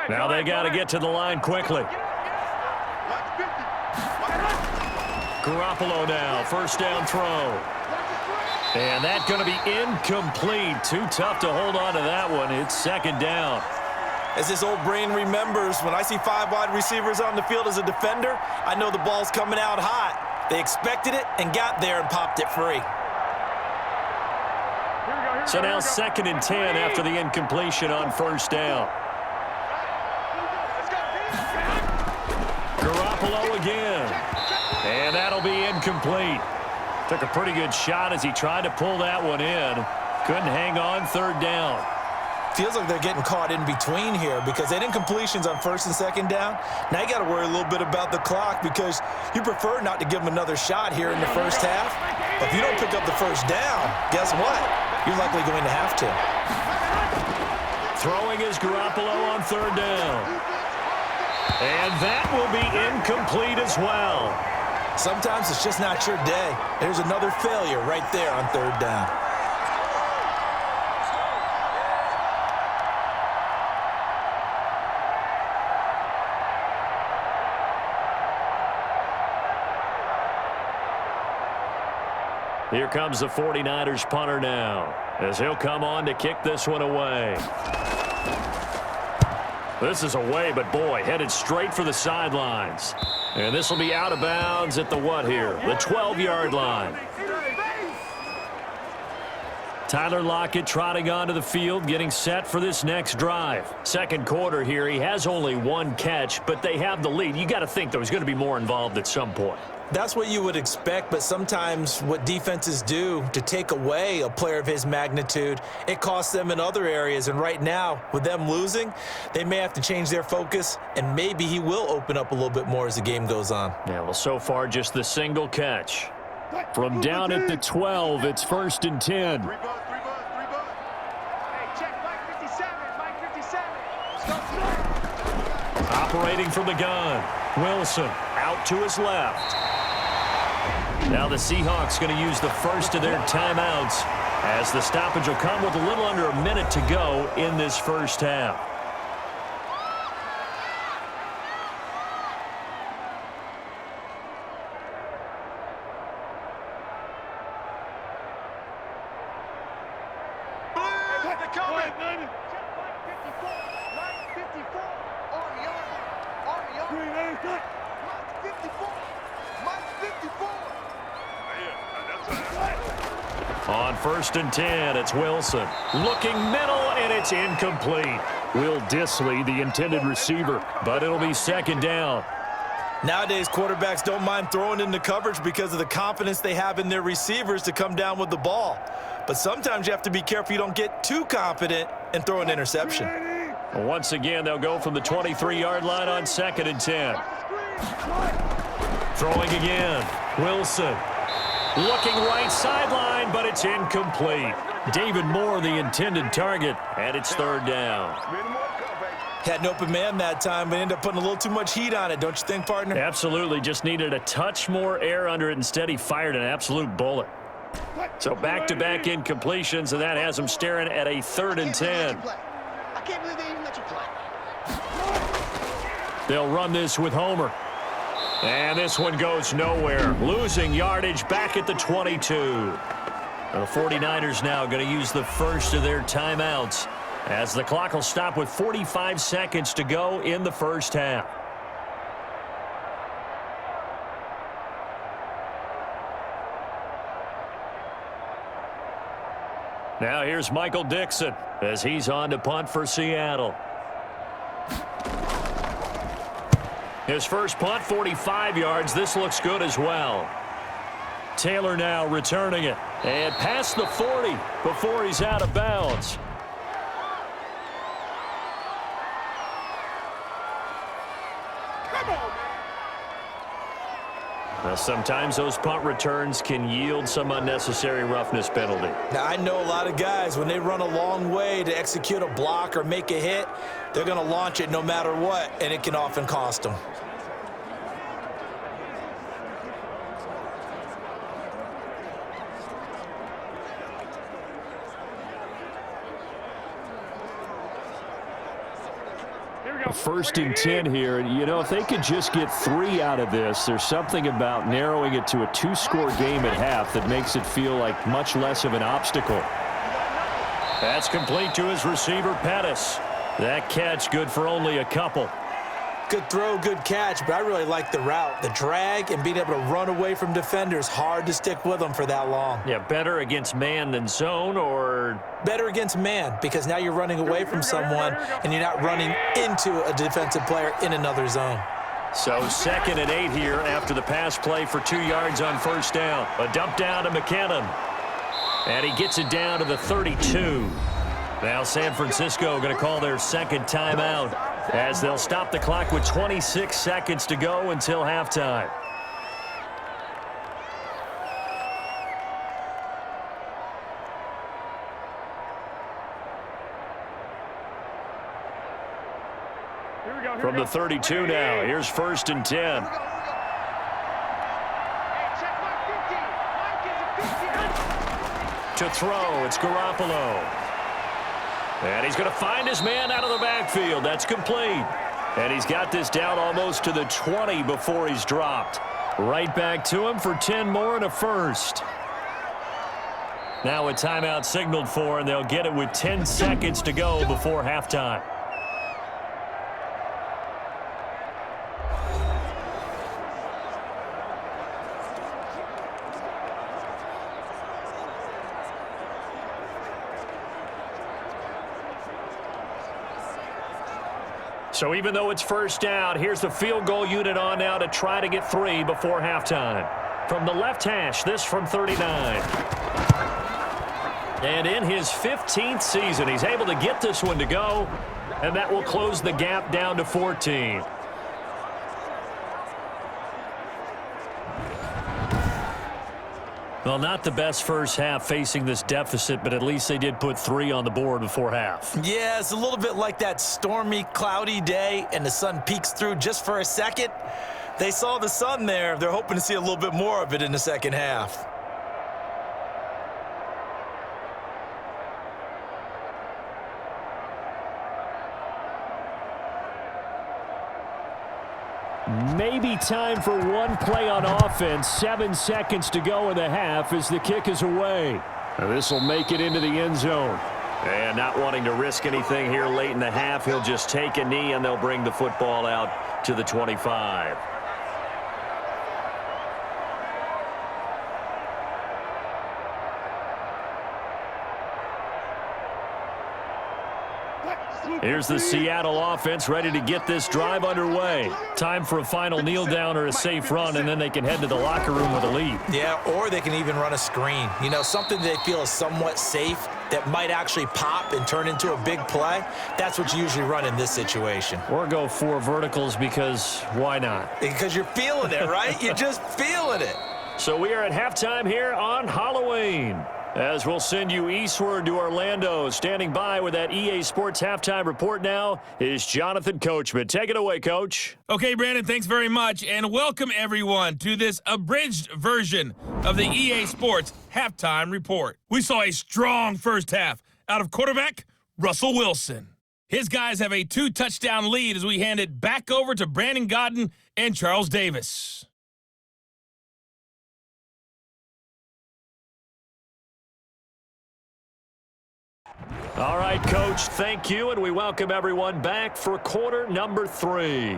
Now they got to get to the line quickly. Garoppolo now, first down throw. And that's going to be incomplete. Too tough to hold on to that one. It's 2nd down. As his old brain remembers, when I see 5 wide receivers on the field as a defender, I know the ball's coming out hot. They expected it and got there and popped it free. So now 2nd and 10 after the incompletion on first down. Garoppolo again. And that'll be incomplete. Took a pretty good shot as he tried to pull that one in. Couldn't hang on, 3rd down. Feels like they're getting caught in between here because they had incompletions on 1st and 2nd down. Now you got to worry a little bit about the clock because you prefer not to give them another shot here in the first half. But if you don't pick up the first down, guess what? You're likely going to have to. Throwing is Garoppolo on 3rd down. And that will be incomplete as well. Sometimes it's just not your day. There's another failure right there on 3rd down. Here comes the 49ers punter now as he'll come on to kick this one away. This is away, but boy, headed straight for the sidelines. And this will be out of bounds at the what here? The 12-yard line. Tyler Lockett trotting onto the field, getting set for this next drive. Second quarter here, he has only one catch, but they have the lead. You got to think there was going to be more involved at some point. That's what you would expect, but sometimes what defenses do to take away a player of his magnitude, it costs them in other areas. And right now, with them losing, they may have to change their focus, and maybe he will open up a little bit more as the game goes on. Yeah, well, so far, just the single catch. From down at the 12, it's 1st and 10. Hey, check Mike 57. Mike 57. Let's go. Operating from the gun. Wilson out to his left. Now the Seahawks going to use the first of their timeouts as the stoppage will come with a little under a minute to go in this first half. On 1st and 10, it's Wilson. Looking middle, and it's incomplete. Will Dissly, the intended receiver, but it'll be 2nd down. Nowadays, quarterbacks don't mind throwing into coverage because of the confidence they have in their receivers to come down with the ball. But sometimes you have to be careful you don't get too confident and throw an interception. Once again, they'll go from the 23-yard line on 2nd and 10. Throwing again. Wilson. Looking right sideline, but it's incomplete. David Moore, the intended target, and it's 3rd down. Had an open man that time, but ended up putting a little too much heat on it, don't you think, partner? Absolutely. Just needed a touch more air under it. Instead, he fired an absolute bullet. So back-to-back incompletions, and that has him staring at a 3rd and 10. I can't believe they even let you play. They'll run this with Homer. And this one goes nowhere. Losing yardage back at the 22. The 49ers now going to use the first of their timeouts as the clock will stop with 45 seconds to go in the first half. Now here's Michael Dixon as he's on to punt for Seattle. His first punt, 45 yards. This looks good as well. Taylor now returning it. And past the 40 before he's out of bounds. Come on, man. Now, sometimes those punt returns can yield some unnecessary roughness penalty. Now, I know a lot of guys, when they run a long way to execute a block or make a hit, they're going to launch it no matter what, and it can often cost them. First and 10 here. You know, if they could just get 3 out of this, there's something about narrowing it to a 2-score game at half that makes it feel like much less of an obstacle. That's complete to his receiver, Pettis. That catch good for only a couple. Good throw, good catch, but I really like the route. The drag and being able to run away from defenders, hard to stick with them for that long. Yeah, better against man than zone, or? Better against man, because now you're running away from someone and you're not running into a defensive player in another zone. So 2nd and 8 here after the pass play for 2 yards on 1st down. A dump down to McKinnon. And he gets it down to the 32. Now San Francisco going to call their 2nd timeout as they'll stop the clock with 26 seconds to go until halftime. From the 32 now, here's 1st and 10. Hey, check Mike 50. Mike is a 50. To throw, it's Garoppolo. And he's going to find his man out of the backfield. That's complete. And he's got this down almost to the 20 before he's dropped. Right back to him for 10 more and a first. Now a timeout signaled for, and they'll get it with 10 seconds to go before halftime. So even though it's first down, here's the field goal unit on now to try to get 3 before halftime. From the left hash, this from 39. And in his 15th season, he's able to get this one to go, and that will close the gap down to 14. Well, not the best first half facing this deficit, but at least they did put 3 on the board before half. Yeah, it's a little bit like that stormy, cloudy day, and the sun peeks through just for a second. They saw the sun there. They're hoping to see a little bit more of it in the second half. Maybe time for one play on offense. 7 seconds to go in the half as the kick is away. This will make it into the end zone. And not wanting to risk anything here late in the half, he'll just take a knee and they'll bring the football out to the 25. Here's the Seattle offense ready to get this drive underway. Time for a final kneel down or a safe run, and then they can head to the locker room with a lead. Yeah, or they can even run a screen. You know, something they feel is somewhat safe that might actually pop and turn into a big play. That's what you usually run in this situation. Or go 4 verticals because why not? Because you're feeling it, right? You're just feeling it. So we are at halftime here on Halloween. As we'll send you eastward to Orlando. Standing by with that EA Sports halftime report now is Jonathan Coachman. Take it away, Coach. Okay, Brandon, thanks very much, and welcome everyone to this abridged version of the EA Sports halftime report. We saw a strong first half out of quarterback Russell Wilson. His guys have a 2-touchdown lead as we hand it back over to Brandon Godden and Charles Davis. All right, Coach, thank you, and we welcome everyone back for quarter number 3.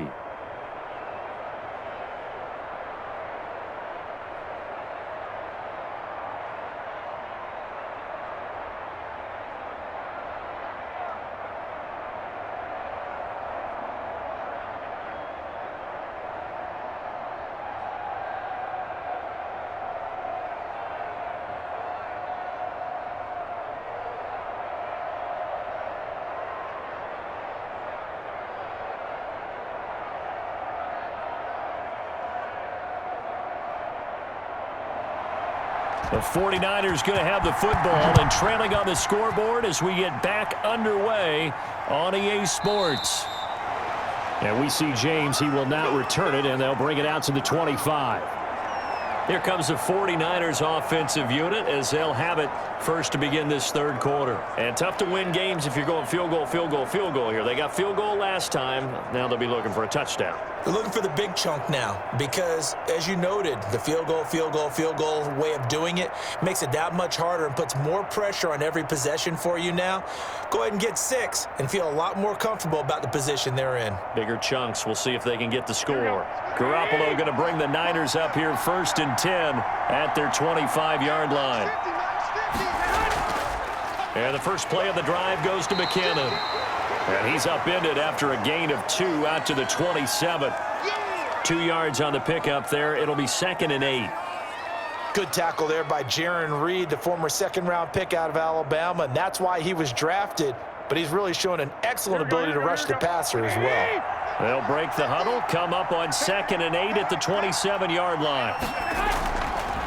The 49ers going to have the football and trailing on the scoreboard as we get back underway on EA Sports. And we see James. He will not return it, and they'll bring it out to the 25. Here comes the 49ers offensive unit as they'll have it first to begin this third quarter. And tough to win games if you're going field goal, field goal, field goal here. They got field goal last time. Now they'll be looking for a touchdown. They're looking for the big chunk now because, as you noted, the field goal way of doing it makes it that much harder and puts more pressure on every possession for you now. Go ahead and get 6 and feel a lot more comfortable about the position they're in. Bigger chunks. We'll see if they can get the score. Garoppolo going to bring the Niners up here 1st and 10 at their 25-yard line. And the first play of the drive goes to McKinnon. And he's upended after a gain of 2 out to the 27. 2 yards on the pickup there. It'll be 2nd and 8. Good tackle there by Jaron Reed, the former second-round pick out of Alabama, and that's why he was drafted. But he's really shown an excellent ability to rush the passer as well. They'll break the huddle, come up on 2nd and 8 at the 27-yard line.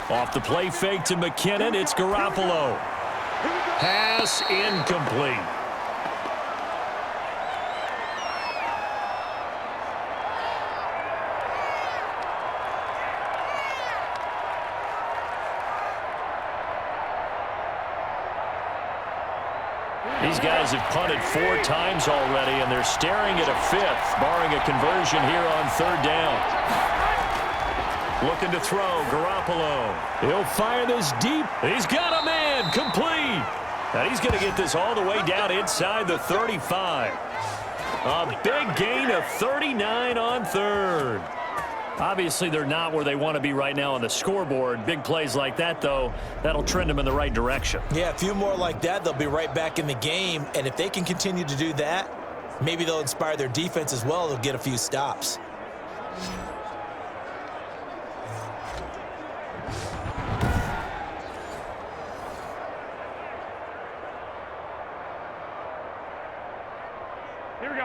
Off the play fake to McKinnon, it's Garoppolo. Pass incomplete. These guys have punted 4 times already, and they're staring at a 5th, barring a conversion here on 3rd down. Looking to throw, Garoppolo. He'll fire this deep. He's got a man, complete. And he's going to get this all the way down inside the 35. A big gain of 39 on 3rd. Obviously, they're not where they want to be right now on the scoreboard. Big plays like that, though, that'll trend them in the right direction. Yeah, a few more like that, they'll be right back in the game. And if they can continue to do that, Maybe they'll inspire their defense as well. They'll get a few stops.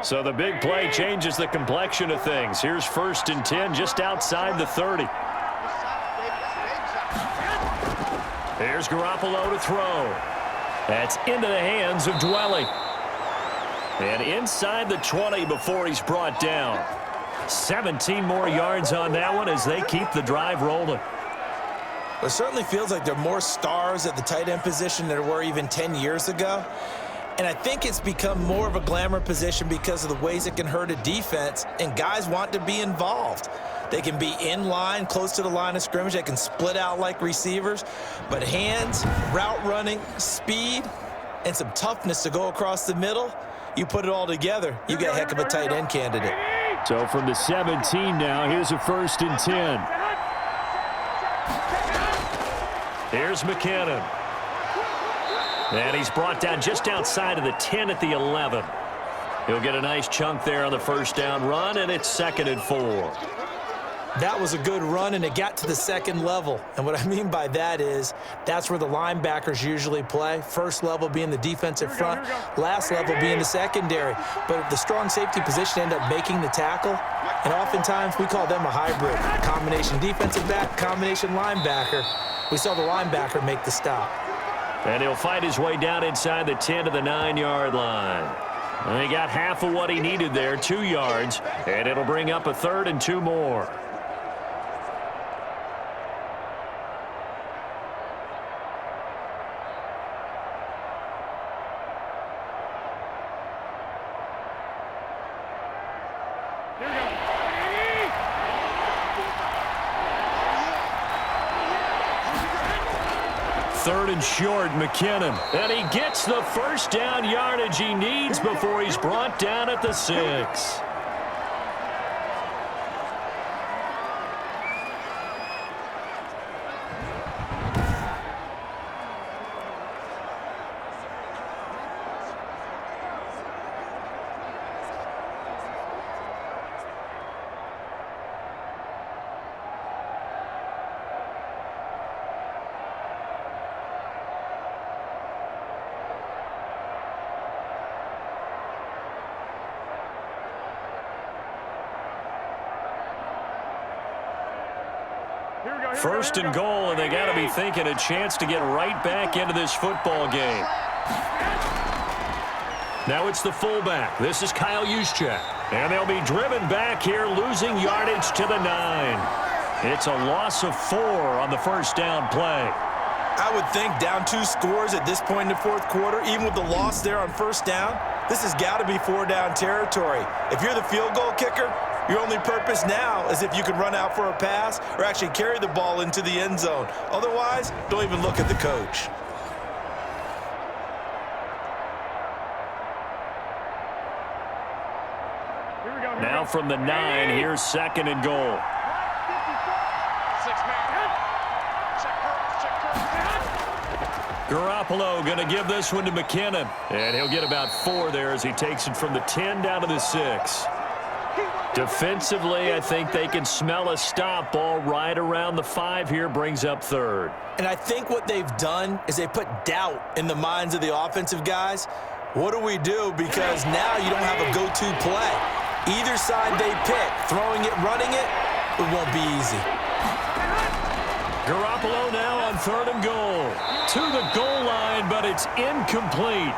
So the big play changes the complexion of things. Here's 1st and 10 just outside the 30. Here's Garoppolo to throw. That's into the hands of Dwelly. And inside the 20 before he's brought down. 17 more yards on that one as they keep the drive rolling. It certainly feels like there are more stars at the tight end position than there were even 10 years ago. And I think it's become more of a glamour position because of the ways it can hurt a defense, and guys want to be involved. They can be in line, close to the line of scrimmage. They can split out like receivers. But hands, route running, speed, and some toughness to go across the middle, you put it all together, you get a heck of a tight end candidate. So from the 17 now, here's a 1st and 10. Here's McKinnon. And he's brought down just outside of the 10 at the 11. He'll get a nice chunk there on the 1st down run, and it's 2nd and 4. That was a good run, and it got to the 2nd level. And what I mean by that is that's where the linebackers usually play. 1st level being the defensive front, last level being the secondary. But the strong safety position end up making the tackle, and oftentimes we call them a hybrid. Combination defensive back, combination linebacker. We saw the linebacker make the stop. And he'll fight his way down inside the 10 to the 9-yard line. And he got half of what he needed there, 2 yards, and it'll bring up a 3rd and 2 more. Third and short, McKinnon. And he gets the 1st down yardage he needs before he's brought down at the 6. First and goal, and they got to be thinking a chance to get right back into this football game. Now it's the fullback. This is Kyle Juszczyk. And they'll be driven back here, losing yardage to the 9. It's a loss of 4 on the 1st down play. I would think down 2 scores at this point in the 4th quarter, even with the loss there on 1st down, this has got to be 4-down territory. If you're the field goal kicker, your only purpose now is if you can run out for a pass or actually carry the ball into the end zone. Otherwise, don't even look at the coach. Now from the 9, here's 2nd and goal. Garoppolo going to give this one to McKinnon. And he'll get about 4 there as he takes it from the 10 down to the 6. Defensively, I think they can smell a stop. Ball right around the 5 here, brings up 3rd. And I think what they've done is they put doubt in the minds of the offensive guys. What do we do? Because now you don't have a go-to play. Either side they pick, throwing it, running it, it won't be easy. Garoppolo now on 3rd and goal. To the goal line, but it's incomplete.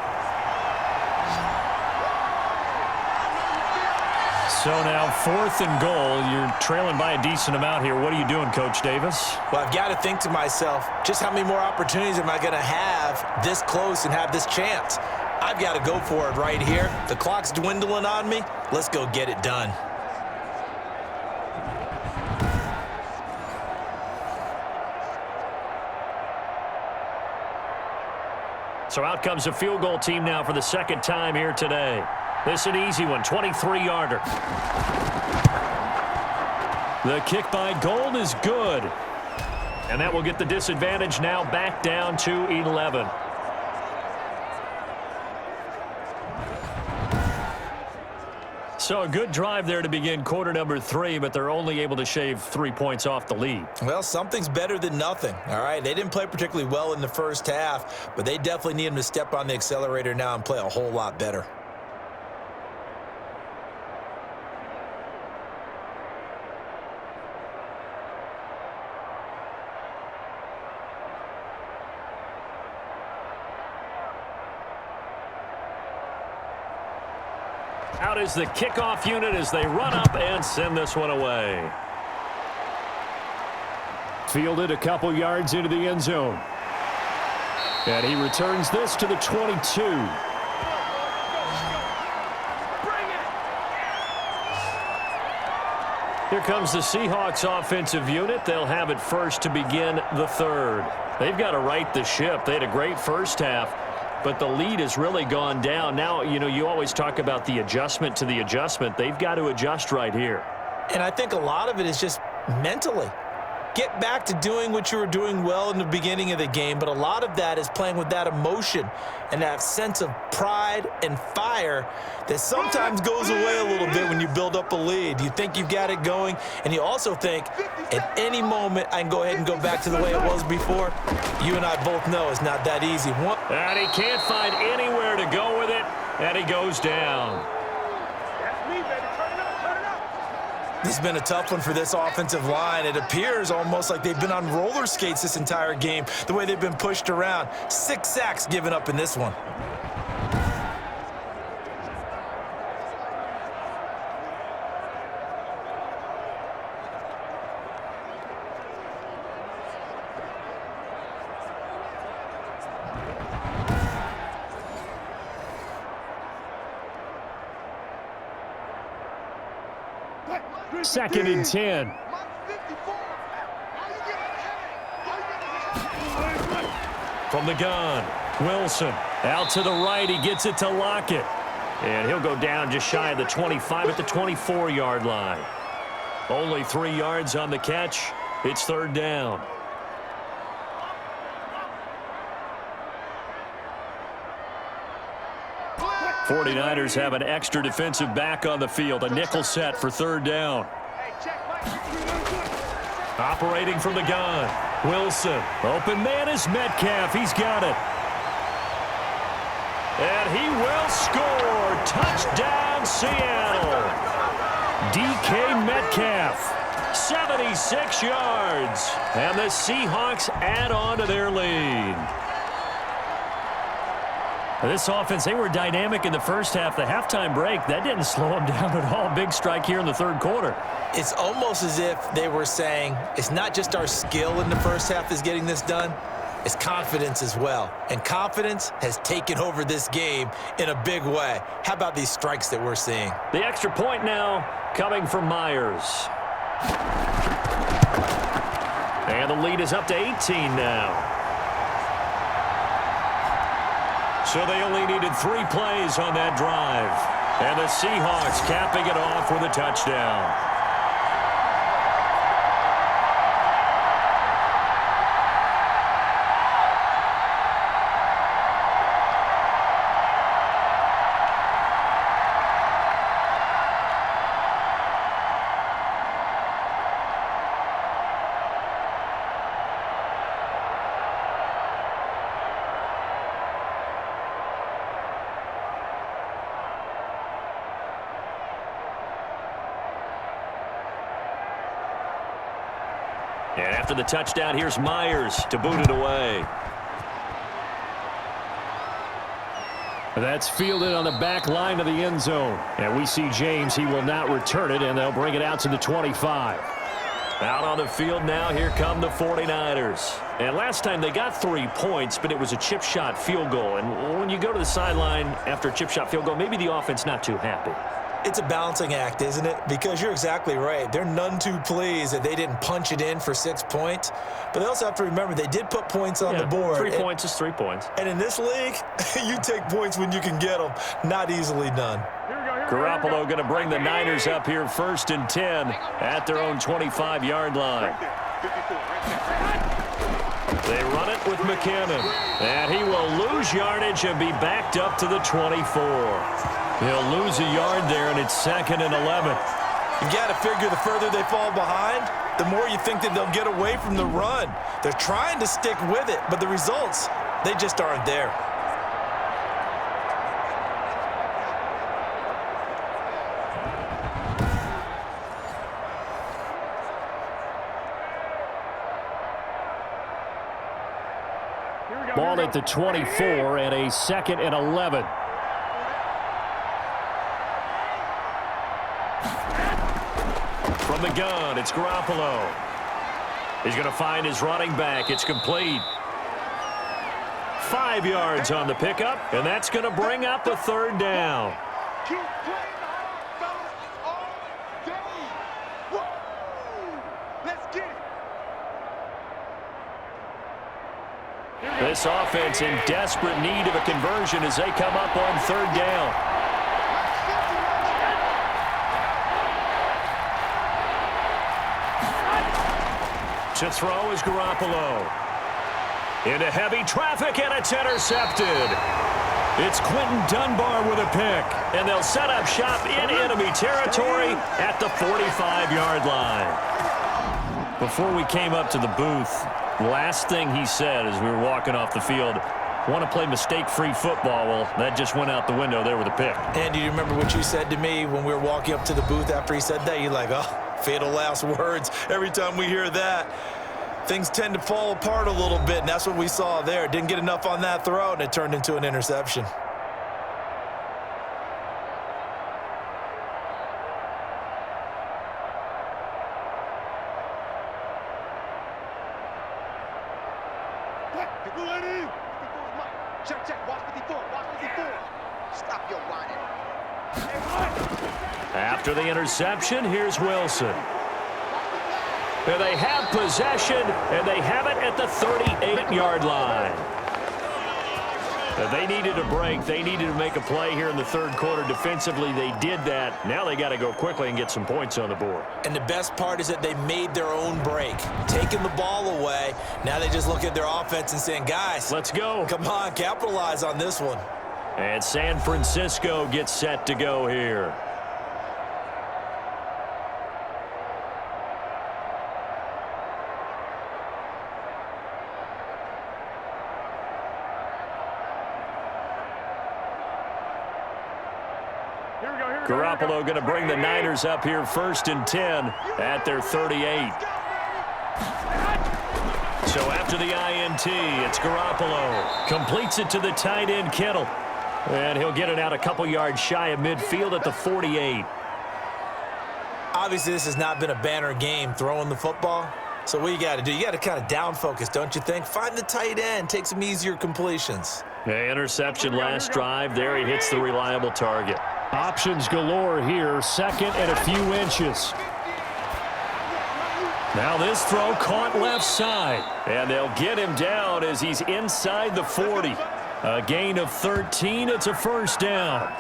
So now 4th and goal. You're trailing by a decent amount here. What are you doing, Coach Davis? Well, I've got to think to myself, just how many more opportunities am I going to have this close and have this chance? I've got to go for it right here. The clock's dwindling on me. Let's go get it done. So out comes a field goal team now for the 2nd time here today. This is an easy one, 23-yarder. The kick by Gold is good. And that will get the disadvantage now back down to 11. So a good drive there to begin quarter number 3, but they're only able to shave 3 points off the lead. Well, something's better than nothing, all right? They didn't play particularly well in the first half, but they definitely need them to step on the accelerator now and play a whole lot better. Out is the kickoff unit as they run up and send this one away. Fielded a couple yards into the end zone. And he returns this to the 22. Here comes the Seahawks offensive unit. They'll have it first to begin the third. They've got to right the ship. They had a great first half, but the lead has really gone down. Now, you always talk about the adjustment to the adjustment. They've got to adjust right here. And I think a lot of it is just mentally. Get back to doing what you were doing well in the beginning of the game, but a lot of that is playing with that emotion and that sense of pride and fire that sometimes goes away a little bit when you build up a lead. You think you've got it going, and you also think at any moment I can go ahead and go back to the way it was before. You and I both know it's not that easy. And he can't find anywhere to go with it, and he goes down. That's me, baby. Turn it up, turn it up. This has been a tough one for this offensive line. It appears almost like they've been on roller skates this entire game, the way they've been pushed around. 6 sacks given up in this one. Second and 10. From the gun, Wilson out to the right. He gets it to Lockett. And he'll go down just shy of the 25 at the 24-yard line. Only 3 yards on the catch. It's third down. '49ers have an extra defensive back on the field. A nickel set for third down. Operating from the gun. Wilson. Open man is Metcalf. He's got it. And he will score. Touchdown, Seattle. DK Metcalf. 76 yards. And the Seahawks add on to their lead. This offense, they were dynamic in the first half. The halftime break, that didn't slow them down at all. Big strike here in the third quarter. It's almost as if they were saying, it's not just our skill in the first half that's getting this done, it's confidence as well. And confidence has taken over this game in a big way. How about these strikes that we're seeing? The extra point now coming from Myers. And the lead is up to 18 now. So they only needed 3 plays on that drive. And the Seahawks capping it off with a touchdown. And after the touchdown, here's Myers to boot it away. That's fielded on the back line of the end zone. And we see James. He will not return it, and they'll bring it out to the 25. Out on the field now, here come the 49ers. And last time they got 3 points, but it was a chip shot field goal. And when you go to the sideline after a chip shot field goal, maybe the offense not too happy. It's a balancing act, isn't it? Because you're exactly right. They're none too pleased that they didn't punch it in for 6 points. But they also have to remember they did put points on the board. 3 points is 3 points. And in this league, you take points when you can get them. Not easily done. Garoppolo going to bring the Niners up here first and 10 at their own 25-yard line. They run it with McKinnon. And he will lose yardage and be backed up to the 24. He'll lose a yard there, and it's 2nd and 11. You got to figure the further they fall behind, the more you think that they'll get away from the run. They're trying to stick with it, but the results, they just aren't there. Ball at the 24 and a 2nd and 11. From the gun, it's Garoppolo. He's going to find his running back. It's complete. 5 yards on the pickup, and that's going to bring up a 3rd down. Keep playing hard, fellas, all day. Woo! Let's get it. This offense in desperate need of a conversion as they come up on 3rd down. To throw is Garoppolo. Into heavy traffic, and it's intercepted. It's Quentin Dunbar with a pick, and they'll set up shop in enemy territory at the 45-yard line. Before we came up to the booth, last thing he said as we were walking off the field, want to play mistake-free football. Well, that just went out the window there with a pick. And do you remember what you said to me when we were walking up to the booth after he said that? You're like, oh, fatal last words. Every time we hear that, things tend to fall apart a little bit, and that's what we saw there. Didn't get enough on that throw, and it turned into an interception. Check, check. Watch 54. Watch 54. Stop your whining. After the interception, here's Wilson. And they have possession, and they have it at the 38-yard line. They needed a break. They needed to make a play here in the 3rd quarter. Defensively, they did that. Now they got to go quickly and get some points on the board. And the best part is that they made their own break, taking the ball away. Now they just look at their offense and saying, guys, let's go. Come on, capitalize on this one. And San Francisco gets set to go here. Garoppolo going to bring the Niners up here 1st and 10 at their 38. So after the INT, it's Garoppolo. Completes it to the tight end, Kittle. And he'll get it out a couple yards shy of midfield at the 48. Obviously, this has not been a banner game throwing the football. So what you got to do, you got to kind of down focus, don't you think? Find the tight end, take some easier completions. Interception last drive. There he hits the reliable target. Options galore here, 2nd and a few inches. Now this throw caught left side, and they'll get him down as he's inside the 40. A gain of 13, it's a 1st down.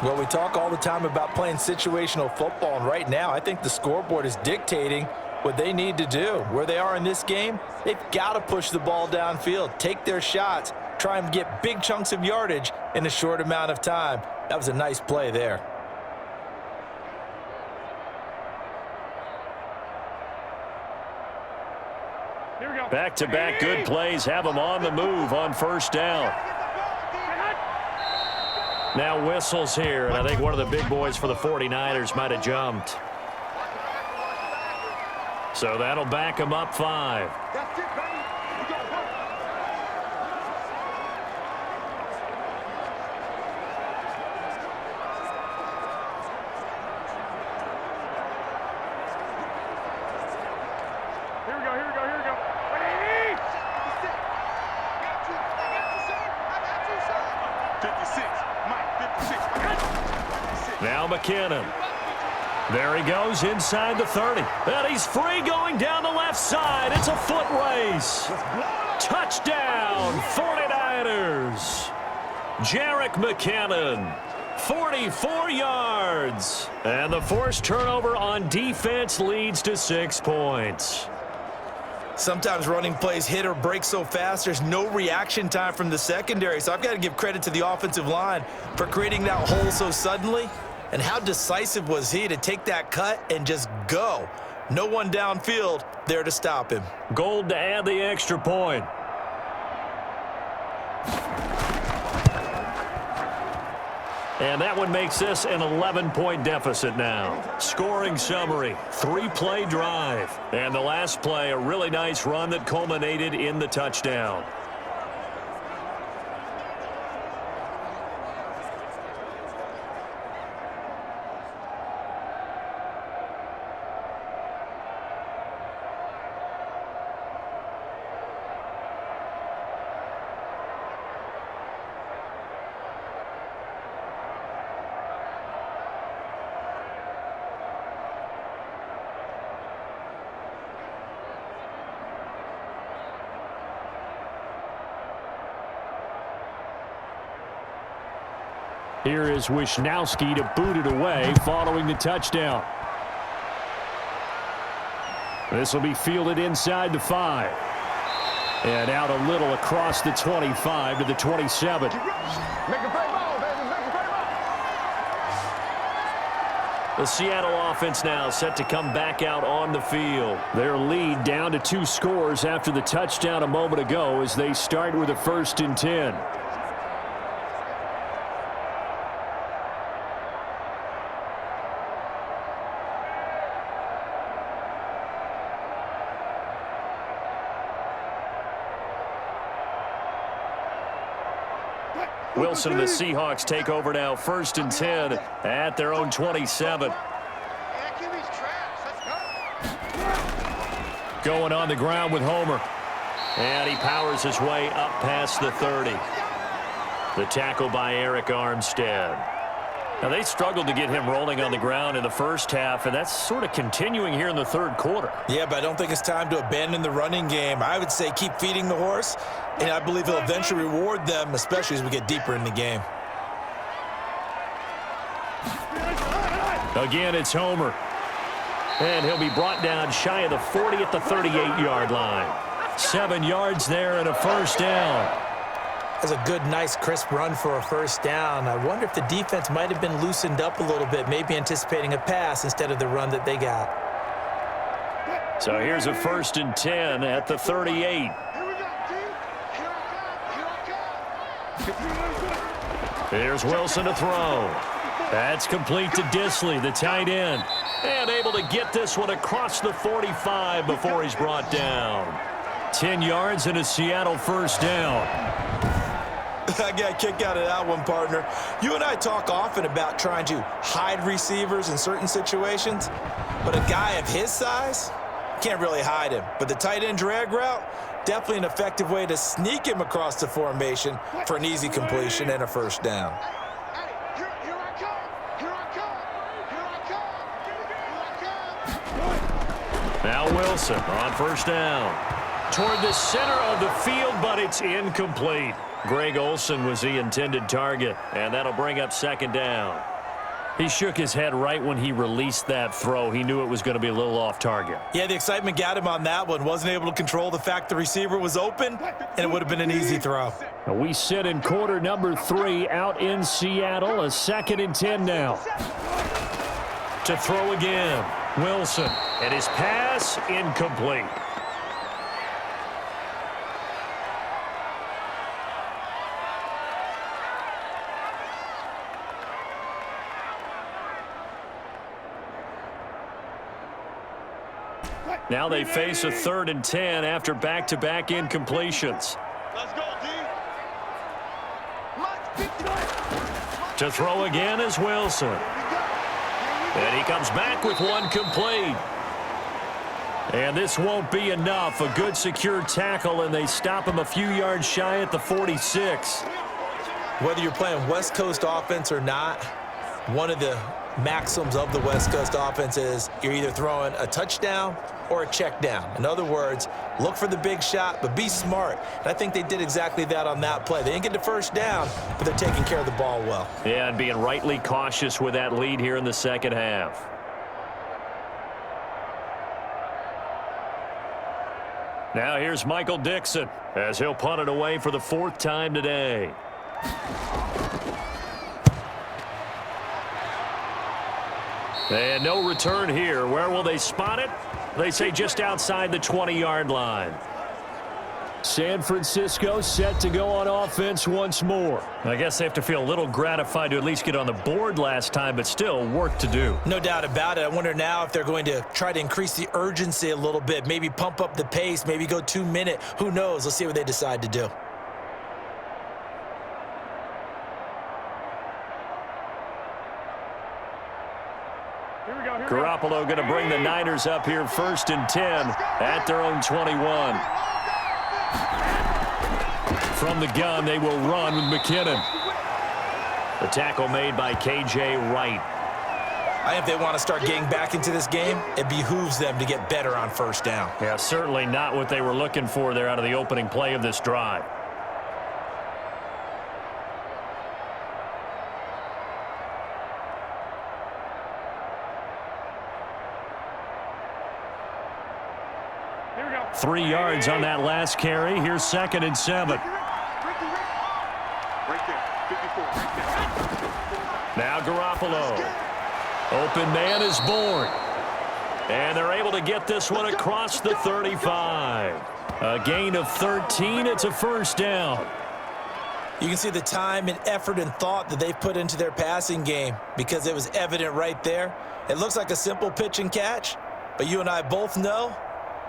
Well, we talk all the time about playing situational football, and right now I think the scoreboard is dictating what they need to do. Where they are in this game, they've got to push the ball downfield, take their shots, try and get big chunks of yardage in a short amount of time. That was a nice play there. Back-to-back good plays have them on the move on 1st down. Now whistles here, and I think one of the big boys for the 49ers might have jumped. So that'll back them up 5. That's it, baby. We got work. Here we go. Ready? I got you, sir. 56. Mike, 56. Now McKinnon. There he goes inside the 30. And he's free going down the left side. It's a foot race. Touchdown, 49ers. Jerick McKinnon, 44 yards. And the forced turnover on defense leads to 6 points. Sometimes running plays hit or break so fast, there's no reaction time from the secondary. So I've got to give credit to the offensive line for creating that hole so suddenly. And how decisive was he to take that cut and just go? No one downfield there to stop him. Gold to add the extra point. And that one makes this an 11-point deficit now. Scoring summary, 3-play drive. And the last play, a really nice run that culminated in the touchdown. Here is Wisnowski to boot it away following the touchdown. This will be fielded inside the 5. And out a little across the 25 to the 27. Make a play ball, baby. Make a play ball. The Seattle offense now set to come back out on the field. Their lead down to 2 scores after the touchdown a moment ago as they start with a 1st and 10. Wilson and the Seahawks take over now, 1st and 10 at their own 27. Going on the ground with Homer. And he powers his way up past the 30. The tackle by Eric Armstead. Now, they struggled to get him rolling on the ground in the first half, and that's sort of continuing here in the 3rd quarter. Yeah, but I don't think it's time to abandon the running game. I would say keep feeding the horse, and I believe he'll eventually reward them, especially as we get deeper in the game. Again, it's Homer. And he'll be brought down shy of the 40 at the 38-yard line. 7 yards there and a 1st down. That's a good, nice, crisp run for a 1st down. I wonder if the defense might have been loosened up a little bit, maybe anticipating a pass instead of the run that they got. So here's a 1st and 10 at the 38. Here's Wilson to throw. That's complete to Disley, the tight end. And able to get this one across the 45 before he's brought down. 10 yards and a Seattle 1st down. I got a kick out of that one, partner. You and I talk often about trying to hide receivers in certain situations, but a guy of his size can't really hide him. But the tight end drag route, definitely an effective way to sneak him across the formation for an easy completion and a 1st down. Now Wilson on 1st down. Toward the center of the field, but it's incomplete. Greg Olsen was the intended target, and that'll bring up 2nd down. He shook his head right when he released that throw. He knew it was going to be a little off target. Yeah, the excitement got him on that one. Wasn't able to control the fact the receiver was open, and it would have been an easy throw. We sit in quarter number 3 out in Seattle. A 2nd and 10 now. To throw again, Wilson. And his pass incomplete. Now they face a 3rd and 10 after back-to-back incompletions. Let's go, D. To throw again is Wilson. And he comes back with one complete. And this won't be enough. A good secure tackle, and they stop him a few yards shy at the 46. Whether you're playing West Coast offense or not, one of the maxims of the West Coast offense is you're either throwing a touchdown or a check down. In other words, look for the big shot, but be smart. And I think they did exactly that on that play. They didn't get the 1st down, but they're taking care of the ball well. Yeah, and being rightly cautious with that lead here in the 2nd half. Now here's Michael Dixon as he'll punt it away for the 4th time today. And no return here. Where will they spot it? They say just outside the 20-yard line. San Francisco set to go on offense once more. I guess they have to feel a little gratified to at least get on the board last time, but still work to do. No doubt about it. I wonder now if they're going to try to increase the urgency a little bit, maybe pump up the pace, maybe go 2-minute. Who knows? Let's see what they decide to do. Garoppolo going to bring the Niners up here 1st and 10 at their own 21. From the gun, they will run with McKinnon. The tackle made by K.J. Wright. I think if they want to start getting back into this game, it behooves them to get better on 1st down. Yeah, certainly not what they were looking for there out of the opening play of this drive. Here we go. 3 yards on that last carry. Here's 2nd and 7. Now Garoppolo. Open man is born. And they're able to get this one across the 35. A gain of 13. It's a 1st down. You can see the time and effort and thought that they've put into their passing game because it was evident right there. It looks like a simple pitch and catch, but you and I both know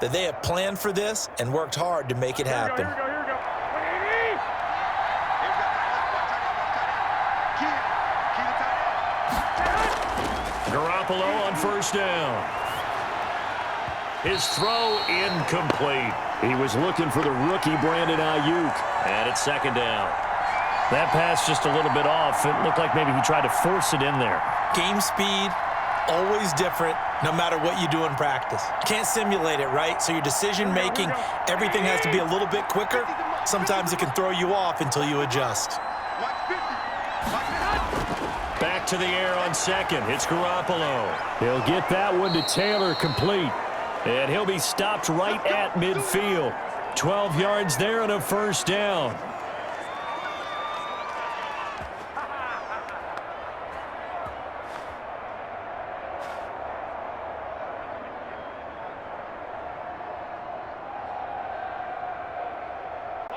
that they have planned for this and worked hard to make it happen. Here we go. Garoppolo on 1st down. His throw incomplete. He was looking for the rookie Brandon Ayuk, and it's 2nd down. That pass just a little bit off. It looked like maybe he tried to force it in there. Game speed, always different, no matter what you do in practice. Can't simulate it, right? So your decision-making, everything has to be a little bit quicker. Sometimes it can throw you off until you adjust. Back to the air on 2nd. It's Garoppolo. He'll get that one to Taylor complete. And he'll be stopped right at midfield. 12 yards there and a 1st down.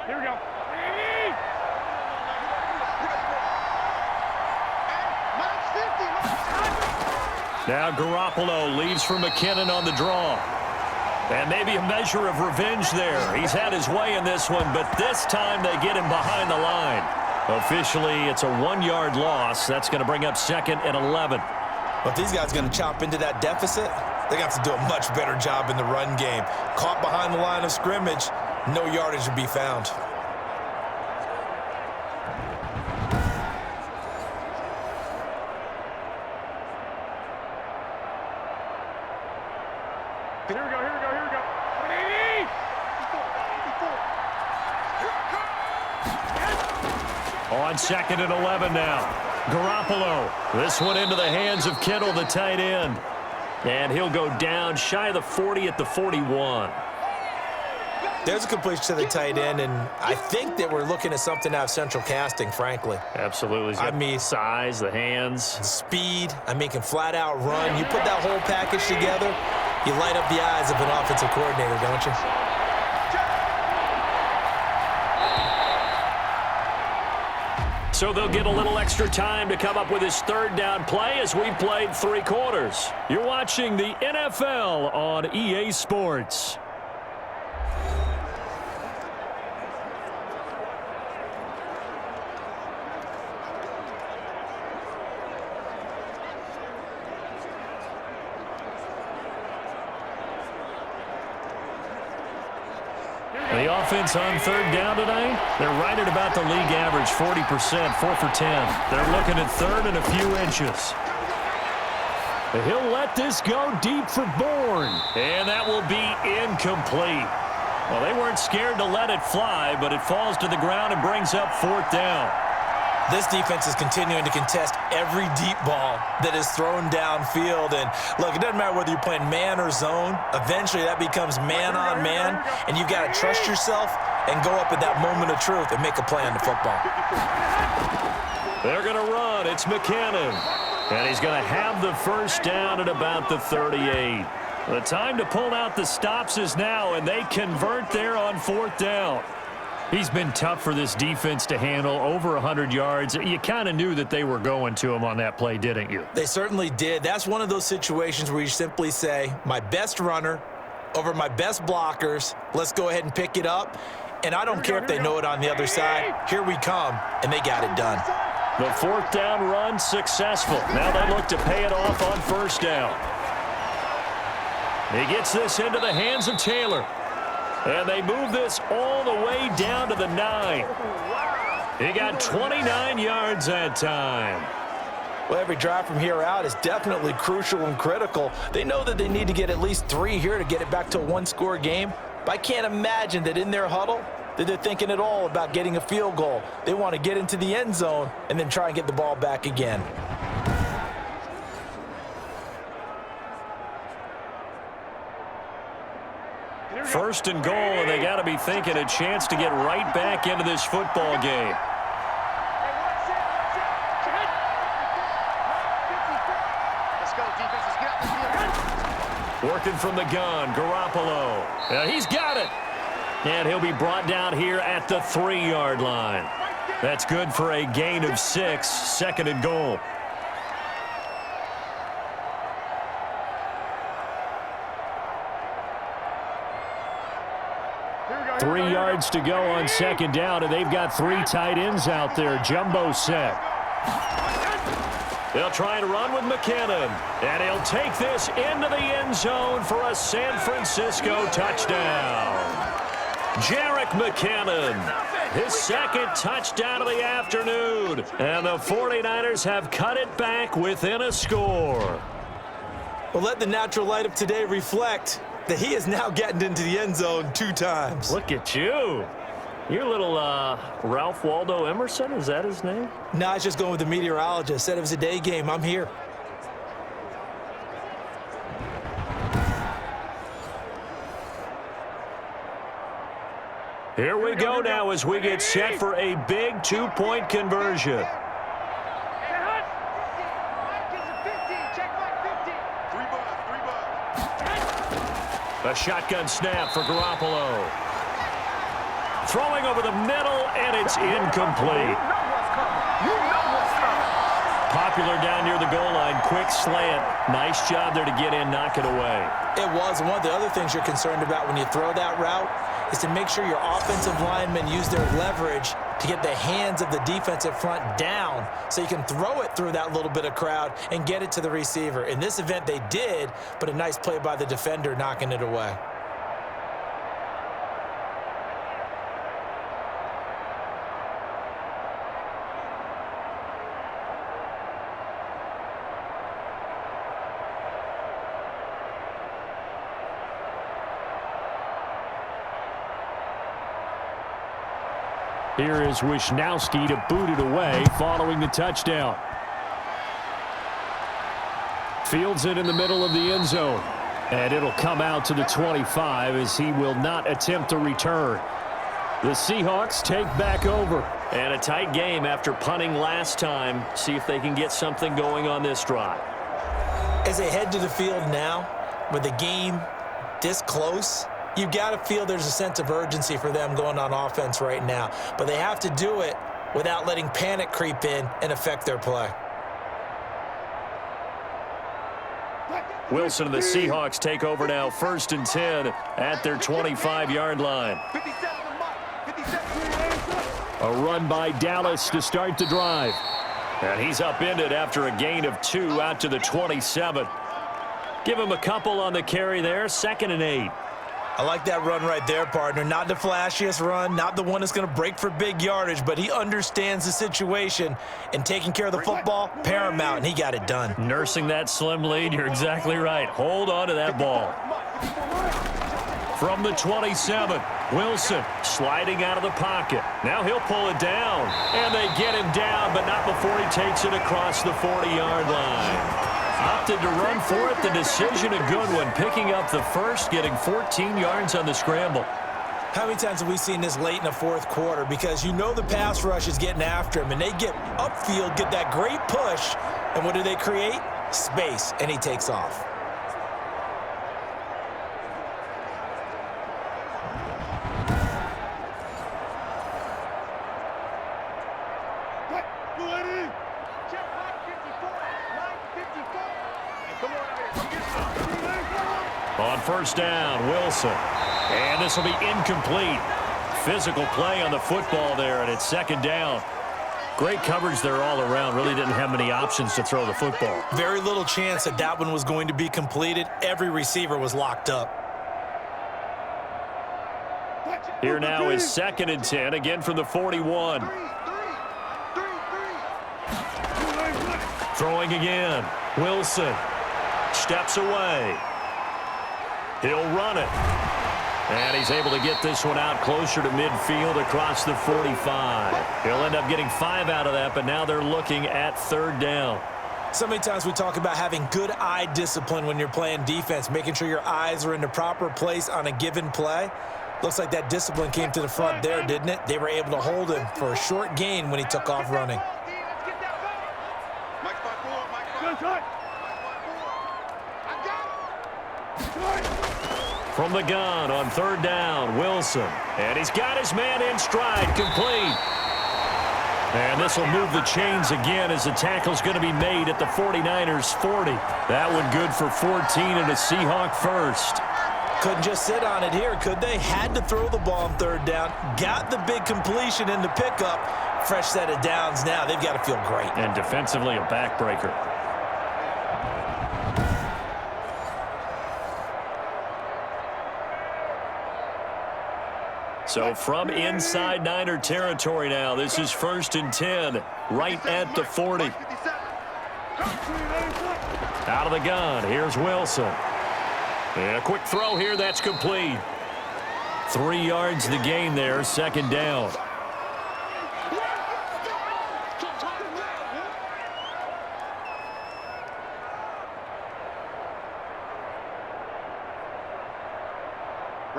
Here we go. Now Garoppolo leaves for McKinnon on the draw. And maybe a measure of revenge there. He's had his way in this one, but this time they get him behind the line. Officially, it's a 1-yard loss. That's going to bring up 2nd and 11. But if these guys are going to chop into that deficit, they're going to have to do a much better job in the run game. Caught behind the line of scrimmage, no yardage to be found. Here we go. On 2nd and 11 now. Garoppolo. This one into the hands of Kittle, the tight end. And he'll go down shy of the 40 at the 41. There's a completion to the tight end, and I think that we're looking at something out of central casting, frankly. Absolutely. I mean, size, the hands. Speed, can flat out run. You put that whole package together, you light up the eyes of an offensive coordinator, don't you? So they'll get a little extra time to come up with his 3rd down play as we've played 3 quarters. You're watching the NFL on EA Sports. The offense on 3rd down tonight, they're right at about the league average, 40%, 4 for 10. They're looking at 3rd and a few inches. He'll let this go deep for Bourne, and that will be incomplete. Well, they weren't scared to let it fly, but it falls to the ground and brings up 4th down. This defense is continuing to contest every deep ball that is thrown downfield. And look, it doesn't matter whether you're playing man or zone. Eventually that becomes man on man, and you've got to trust yourself and go up at that moment of truth and make a play on the football. They're going to run. It's McKinnon. And he's going to have the first down at about the 38. The time to pull out the stops is now, and they convert there on 4th down. He's been tough for this defense to handle, over 100 yards. You kind of knew that they were going to him on that play, didn't you? They certainly did. That's one of those situations where you simply say, my best runner over my best blockers, let's go ahead and pick it up. And I don't care if they know it on the other side. Here we come, and they got it done. The 4th down run successful. Now they look to pay it off on 1st down. He gets this into the hands of Taylor. And they move this all the way down to the 9. He got 29 yards that time. Well, every drive from here out is definitely crucial and critical. They know that they need to get at least 3 here to get it back to a one-score game. But I can't imagine that in their huddle that they're thinking at all about getting a field goal. They want to get into the end zone and then try and get the ball back again. First and goal, and they got to be thinking a chance to get right back into this football game. Let's go, defense. Let's get out the field. Working from the gun, Garoppolo. He's got it. And he'll be brought down here at the 3-yard line. That's good for a gain of 6, 2nd and goal. Three yards to go on 2nd down, and they've got 3 tight ends out there. Jumbo set. They'll try and run with McKinnon, and he'll take this into the end zone for a San Francisco touchdown. Jerick McKinnon, his 2nd touchdown of the afternoon, and the 49ers have cut it back within a score. Well, let the natural light of today reflect that he is now getting into the end zone 2 times. Look at you. You're little Ralph Waldo Emerson, is that his name? No, I was just going with the meteorologist. Said it was a day game. I'm here. Here we go now as we get set for a big 2-point conversion. A shotgun snap for Garoppolo. Throwing over the middle, and it's incomplete. Popular down near the goal line. Quick slant. Nice job there to get in, knock it away. It was. One of the other things you're concerned about when you throw that route is to make sure your offensive linemen use their leverage to get the hands of the defensive front down so you can throw it through that little bit of crowd and get it to the receiver. In this event, they did, but a nice play by the defender knocking it away. Here is Wisnowski to boot it away following the touchdown. Fields it in the middle of the end zone. And it'll come out to the 25 as he will not attempt a return. The Seahawks take back over. And a tight game after punting last time. See if they can get something going on this drive. As they head to the field now, with the game this close, you've got to feel there's a sense of urgency for them going on offense right now. But they have to do it without letting panic creep in and affect their play. Wilson and the Seahawks take over now, 1st and 10 at their 25-yard line. A run by Dallas to start the drive. And he's upended after a gain of 2 out to the 27. Give him a couple on the carry there, 2nd and 8. I like that run right there, partner. Not the flashiest run, not the one that's going to break for big yardage, but he understands the situation, and taking care of the football, paramount, and he got it done. Nursing that slim lead, you're exactly right. Hold on to that ball. From the 27, Wilson sliding out of the pocket. Now he'll pull it down. And they get him down, but not before he takes it across the 40-yard line. Opted to run for it. The decision a good one. Picking up the first, getting 14 yards on the scramble. How many times have we seen this late in the fourth quarter? Because you know the pass rush is getting after him, and they get upfield, get that great push, and what do they create? Space, and he takes off. On first down, Wilson. And this will be incomplete. Physical play on the football there, and it's second down. Great coverage there all around. Really didn't have many options to throw the football. Very little chance that that one was going to be completed. Every receiver was locked up. Here now is 2nd and 10, again from the 41. Throwing again. Wilson steps away. He'll run it. And he's able to get this one out closer to midfield across the 45. He'll end up getting 5 out of that, but now they're looking at 3rd down. So many times we talk about having good eye discipline when you're playing defense, making sure your eyes are in the proper place on a given play. Looks like that discipline came to the front there, didn't it? They were able to hold him for a short gain when he took off running. From the gun on 3rd down, Wilson. And he's got his man in stride, complete. And this will move the chains again as the tackle's going to be made at the 49ers' 40. That one good for 14 and a Seahawk first. Couldn't just sit on it here, could they? Had to throw the ball on 3rd down. Got the big completion in the pickup. Fresh set of downs now. They've got to feel great. And defensively a backbreaker. So from inside Niner territory now, this is 1st and 10, right at the 40. Out of the gun, here's Wilson. And a quick throw here, that's complete. 3 yards the gain there, 2nd down.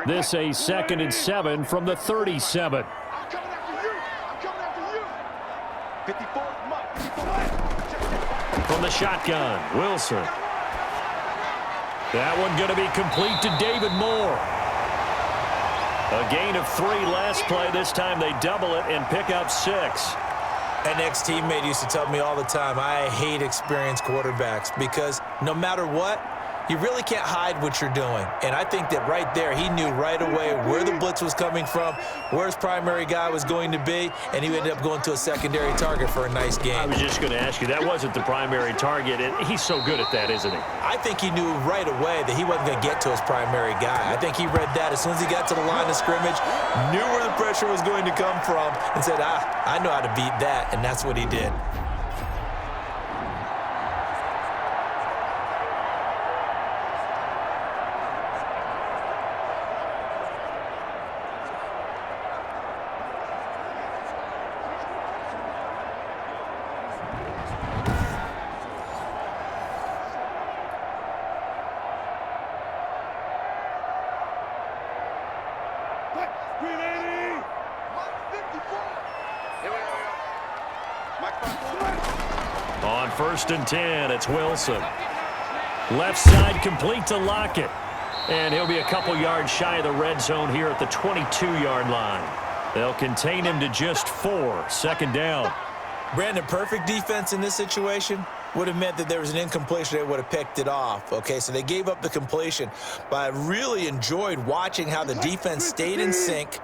This a 2nd and 7 from the 37. From the shotgun, Wilson. That one going to be complete to David Moore. A gain of 3 last play. This time they double it and pick up 6. An ex-teammate used to tell me all the time, I hate experienced quarterbacks because no matter what, you really can't hide what you're doing. And I think that right there, he knew right away where the blitz was coming from, where his primary guy was going to be, and he ended up going to a secondary target for a nice game. I was just going to ask you, that wasn't the primary target, and he's so good at that, isn't he? I think he knew right away that he wasn't going to get to his primary guy. I think he read that as soon as he got to the line of scrimmage, knew where the pressure was going to come from, and said, I know how to beat that, and that's what he did. On 1st and 10, it's Wilson. Left side complete to Lockett. And he'll be a couple yards shy of the red zone here at the 22-yard line. They'll contain him to just 4, 2nd down. Brandon, perfect defense in this situation would have meant that there was an incompletion. They would have picked it off. Okay, so they gave up the completion. But I really enjoyed watching how the defense stayed in sync,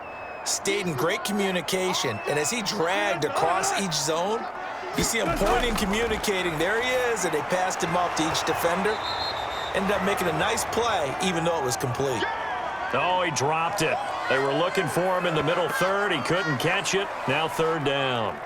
stayed in great communication. And as he dragged across each zone, you see him pointing, communicating. There he is, and they passed him off to each defender. Ended up making a nice play, even though it was complete. Oh, he dropped it. They were looking for him in the middle third. He couldn't catch it. Now 3rd down.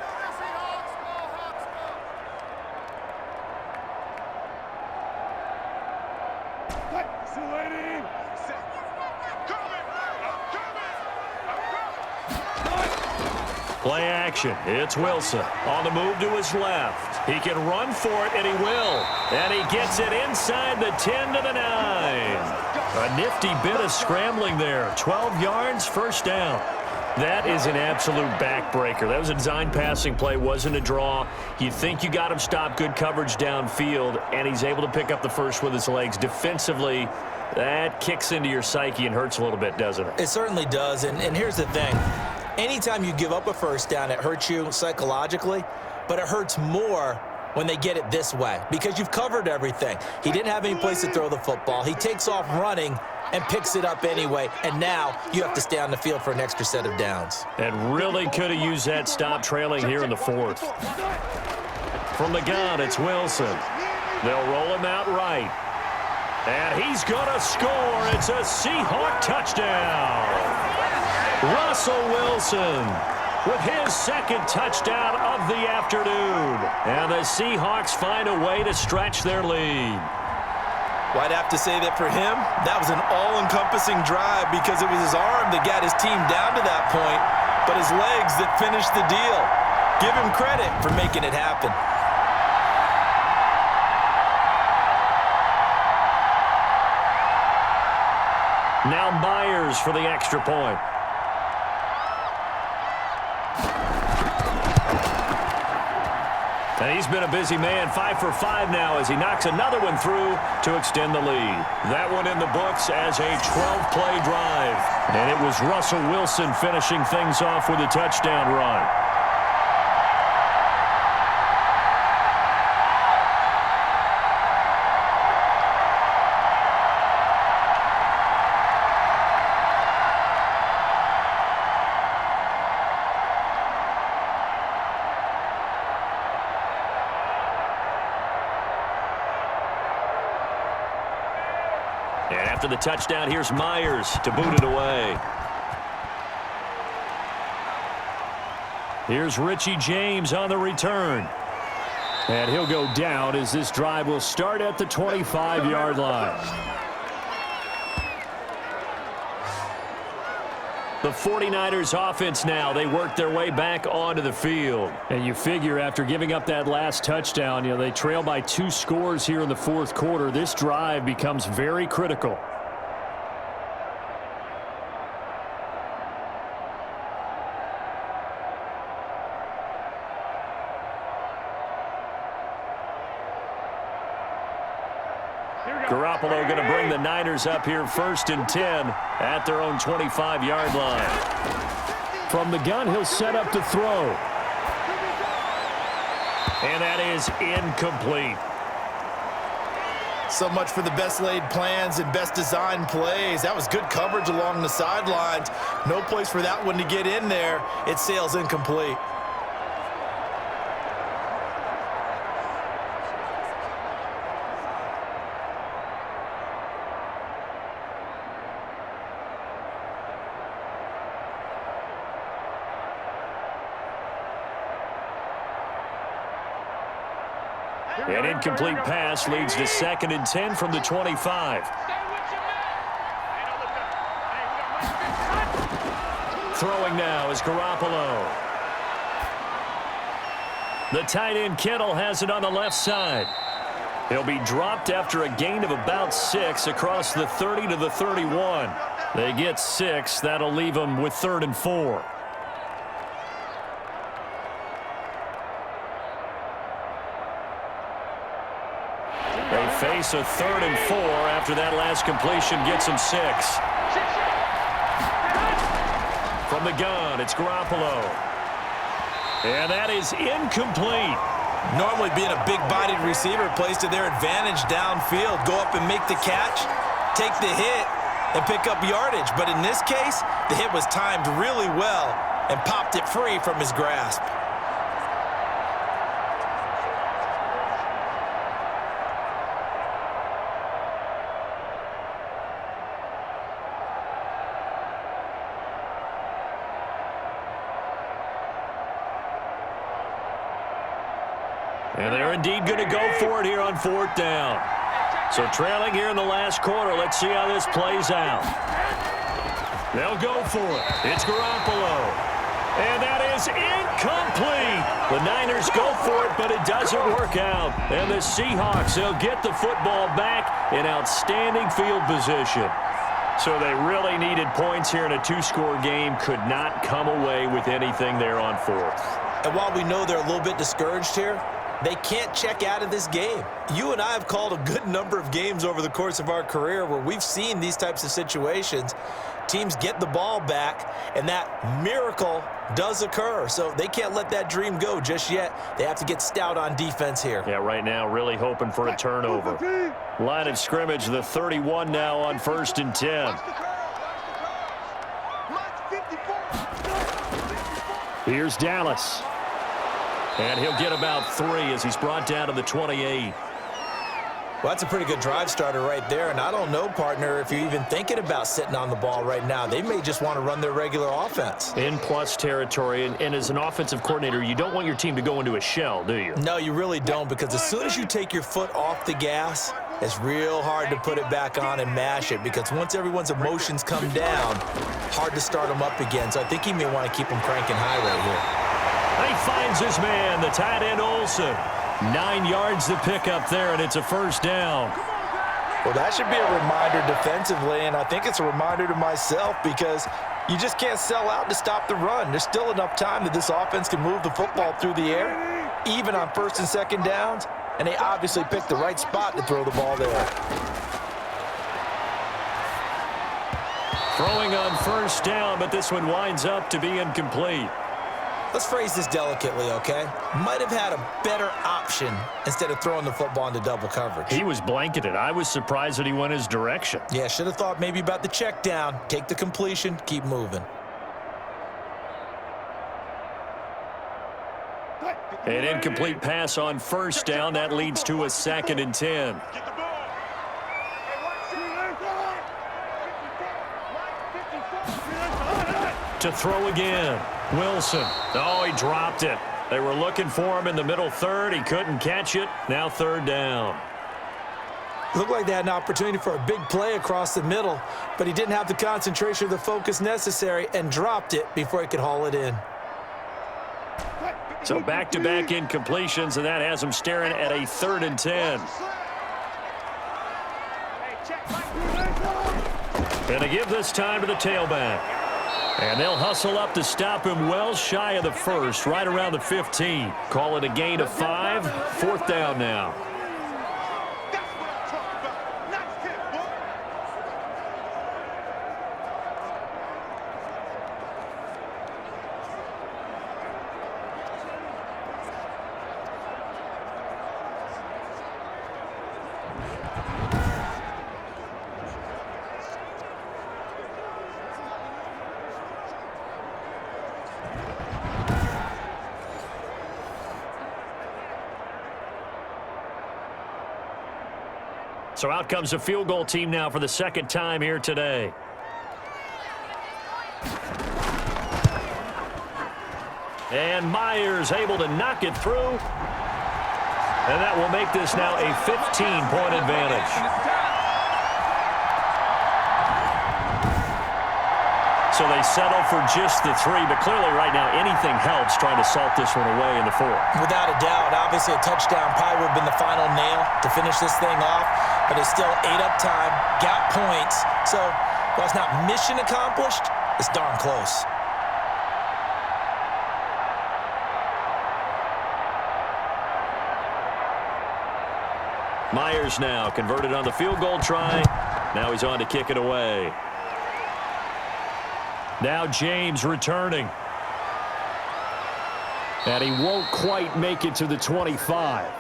Play action. It's Wilson on the move to his left. He can run for it, and he will. And he gets it inside the 10 to the 9. A nifty bit of scrambling there. 12 yards, first down. That is an absolute backbreaker. That was a design passing play, wasn't a draw. You think you got him stopped, good coverage downfield, and he's able to pick up the first with his legs. Defensively, that kicks into your psyche and hurts a little bit, doesn't it? It certainly does, and here's the thing. Anytime you give up a first down, it hurts you psychologically, but it hurts more when they get it this way because you've covered everything. He didn't have any place to throw the football. He takes off running and picks it up anyway, and now you have to stay on the field for an extra set of downs. And really could have used that stop trailing here in the fourth. From the gun, it's Wilson. They'll roll him out right. And he's going to score. It's a Seahawk touchdown. Russell Wilson with his second touchdown of the afternoon. And the Seahawks find a way to stretch their lead. Well, I'd have to say that for him, that was an all-encompassing drive because it was his arm that got his team down to that point, but his legs that finished the deal. Give him credit for making it happen. Now Myers for the extra point. And he's been a busy man, 5 for 5 now as he knocks another one through to extend the lead. That one in the books as a 12-play drive. And it was Russell Wilson finishing things off with a touchdown run. And after the touchdown, here's Myers to boot it away. Here's Richie James on the return. And he'll go down as this drive will start at the 25-yard line. The 49ers offense now, they work their way back onto the field. And you figure after giving up that last touchdown, they trail by 2 scores here in the fourth quarter. This drive becomes very critical. Garoppolo going to bring the Niners up here 1st and 10 at their own 25-yard line. From the gun, he'll set up to throw. And that is incomplete. So much for the best laid plans and best designed plays. That was good coverage along the sidelines. No place for that one to get in there. It sails incomplete. An incomplete pass leads to 2nd and 10 from the 25. Throwing now is Garoppolo. The tight end Kittle has it on the left side. He'll be dropped after a gain of about 6 across the 30 to the 31. They get 6. That'll leave them with 3rd and 4. They face a 3rd and 4 after that last completion gets them 6. From the gun, it's Garoppolo. And that is incomplete. Normally being a big-bodied receiver plays to their advantage downfield. Go up and make the catch, take the hit, and pick up yardage. But in this case, the hit was timed really well and popped it free from his grasp. And they're indeed going to go for it here on 4th down. So trailing here in the last quarter, let's see how this plays out. They'll go for it. It's Garoppolo. And that is is incomplete. The Niners go for it, but it doesn't work out. And the Seahawks, they'll get the football back in outstanding field position. So they really needed points here in a two-score game. Could not come away with anything there on fourth. And while we know they're a little bit discouraged here, they can't check out of this game. You and I have called a good number of games over the course of our career where we've seen these types of situations. Teams get the ball back, and that miracle does occur. So they can't let that dream go just yet. They have to get stout on defense here. Yeah, right now really hoping for a turnover. Line of scrimmage, the 31 now on 1st and 10. Here's Dallas. And he'll get about 3 as he's brought down to the 28. Well, that's a pretty good drive starter right there. And I don't know, partner, if you're even thinking about sitting on the ball right now. They may just want to run their regular offense. In plus territory. And as an offensive coordinator, you don't want your team to go into a shell, do you? No, you really don't, because as soon as you take your foot off the gas, it's real hard to put it back on and mash it, because once everyone's emotions come down, hard to start them up again. So I think he may want to keep them cranking high right here. He finds his man, the tight end Olsen. 9 yards to pick up there, and it's a first down. Well, that should be a reminder defensively, and I think it's a reminder to myself, because you just can't sell out to stop the run. There's still enough time that this offense can move the football through the air, even on 1st and 2nd downs, and they obviously picked the right spot to throw the ball there. Throwing on 1st down, but this one winds up to be incomplete. Let's phrase this delicately, okay? Might have had a better option instead of throwing the football into double coverage. He was blanketed. I was surprised that he went his direction. Yeah, should have thought maybe about the check down, take the completion, keep moving. An incomplete pass on 1st down. That leads to a 2nd and 10. To throw again. Wilson. Oh, he dropped it. They were looking for him in the middle third. He couldn't catch it. Now 3rd down. Looked like they had an opportunity for a big play across the middle, but he didn't have the concentration or the focus necessary and dropped it before he could haul it in. So back-to-back incompletions, and that has him staring at a 3rd and 10. And to give this time to the tailback. And they'll hustle up to stop him well shy of the 1st, right around the 15. Call it a gain of 5. 4th down now. So out comes the field goal team now for the 2nd time here today. And Myers able to knock it through. And that will make this now a 15-point advantage. So they settle for just the 3, but clearly right now anything helps trying to salt this one away in the 4th. Without a doubt, obviously a touchdown probably would have been the final nail to finish this thing off, but it's still ate up time, got points. So while it's not mission accomplished, it's darn close. Myers now converted on the field goal try. Now he's on to kick it away. Now James returning. And he won't quite make it to the 25.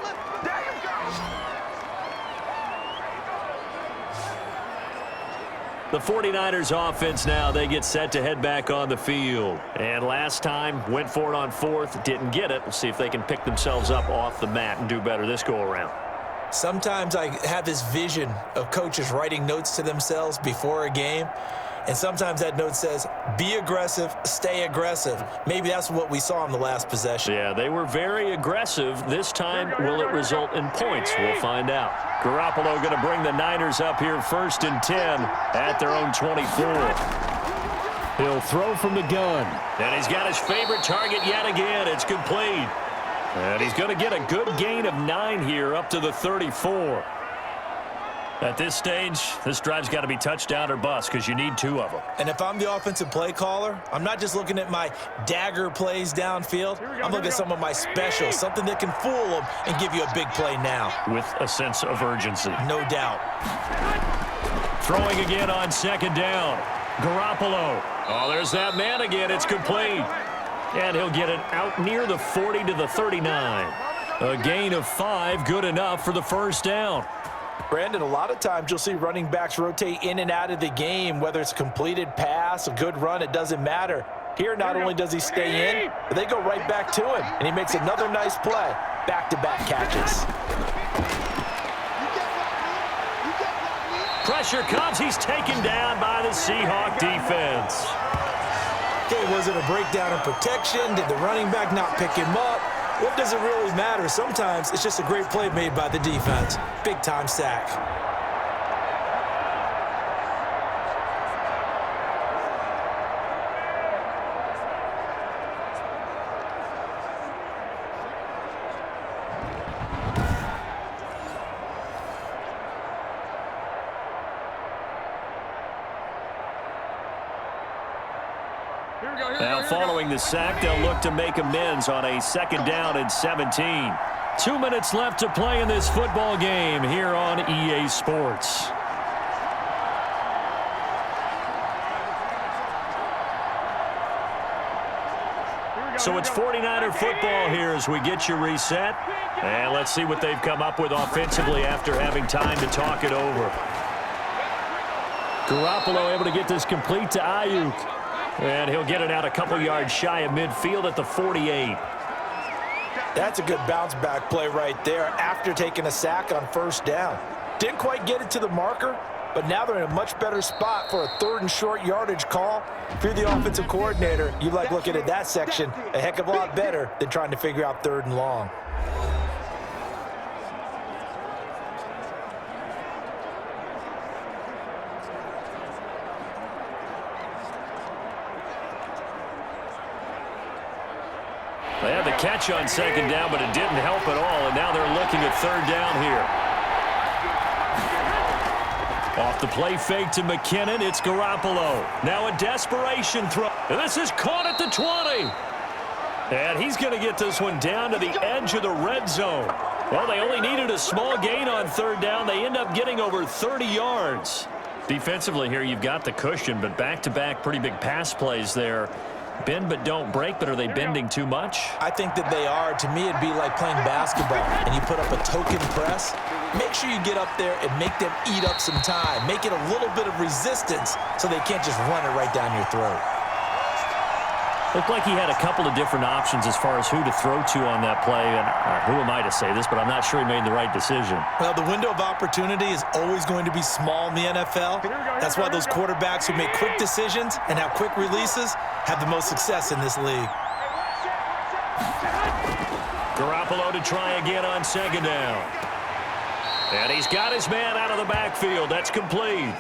The 49ers offense now, they get set to head back on the field. And last time, went for it on 4th, didn't get it. We'll see if they can pick themselves up off the mat and do better this go-around. Sometimes I have this vision of coaches writing notes to themselves before a game. And sometimes that note says, be aggressive, stay aggressive. Maybe that's what we saw in the last possession. Yeah, they were very aggressive. This time, will it result in points? We'll find out. Garoppolo going to bring the Niners up here 1st and 10 at their own 24. He'll throw from the gun. And he's got his favorite target yet again. It's complete. And he's going to get a good gain of 9 here up to the 34. At this stage, this drive's got to be touchdown or bust because you need 2 of them. And if I'm the offensive play caller, I'm not just looking at my dagger plays downfield. I'm looking at some of my specials, something that can fool them and give you a big play now. With a sense of urgency. No doubt. Throwing again on 2nd down. Garoppolo. Oh, there's that man again. It's complete. And he'll get it out near the 40 to the 39. A gain of 5, good enough for the first down. Brandon, a lot of times you'll see running backs rotate in and out of the game, whether it's a completed pass, a good run, it doesn't matter. Here, not only does he stay in, but they go right back to him, and he makes another nice play. Back-to-back catches. Pressure comes. He's taken down by the Seahawk defense. Okay, was it a breakdown in protection? Did the running back not pick him up? What does it really matter? Sometimes it's just a great play made by the defense. Big-time sack. Now following the sack, they'll look to make amends on a 2nd down and 17. 2 minutes left to play in this football game here on EA Sports. So it's 49er football here as we get you reset. And let's see what they've come up with offensively after having time to talk it over. Garoppolo able to get this complete to Ayuk. And he'll get it out a couple yards shy of midfield at the 48. That's a good bounce-back play right there after taking a sack on 1st down. Didn't quite get it to the marker, but now they're in a much better spot for a 3rd and short yardage call. If you're the offensive coordinator, you like looking at that section a heck of a lot better than trying to figure out 3rd and long. They had the catch on 2nd down, but it didn't help at all, and now they're looking at 3rd down here. Off the play fake to McKinnon, it's Garoppolo. Now a desperation throw. And this is caught at the 20. And he's going to get this one down to the edge of the red zone. Well, they only needed a small gain on 3rd down. They end up getting over 30 yards. Defensively here, you've got the cushion, but back-to-back pretty big pass plays there. Bend but don't break, but are they bending too much? I think that they are. To me, it'd be like playing basketball, and you put up a token press. Make sure you get up there and make them eat up some time. Make it a little bit of resistance so they can't just run it right down your throat. Looked like he had a couple of different options as far as who to throw to on that play. And who am I to say this, but I'm not sure he made the right decision. Well, the window of opportunity is always going to be small in the NFL. That's why those quarterbacks who make quick decisions and have quick releases have the most success in this league. Garoppolo to try again on 2nd down. And he's got his man out of the backfield. That's complete.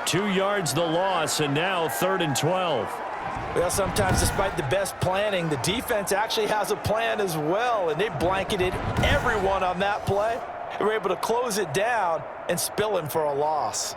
2 yards the loss, and now 3rd and 12. Well, sometimes despite the best planning, the defense actually has a plan as well, and they blanketed everyone on that play. They were able to close it down and spill him for a loss.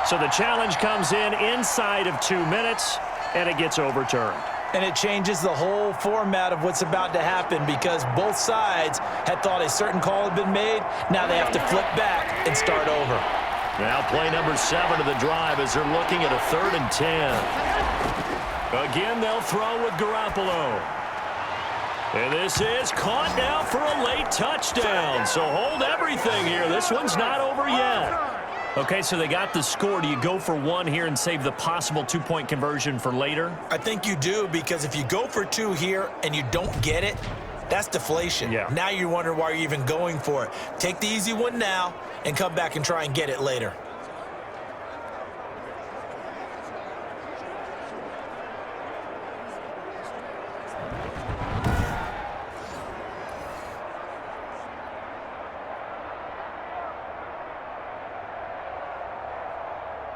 So the challenge comes in inside of 2 minutes, and it gets overturned. And it changes the whole format of what's about to happen because both sides had thought a certain call had been made. Now they have to flip back and start over. Now play number 7 of the drive as they're looking at a 3rd and 10. Again, they'll throw with Garoppolo. And this is caught now for a late touchdown. So hold everything here. This one's not over yet. Okay, so they got the score. Do you go for one here and save the possible two-point conversion for later? I think you do, because if you go for two here and you don't get it, that's deflation. Yeah. Now you wonder why you're even going for it. Take the easy one now and come back and try and get it later.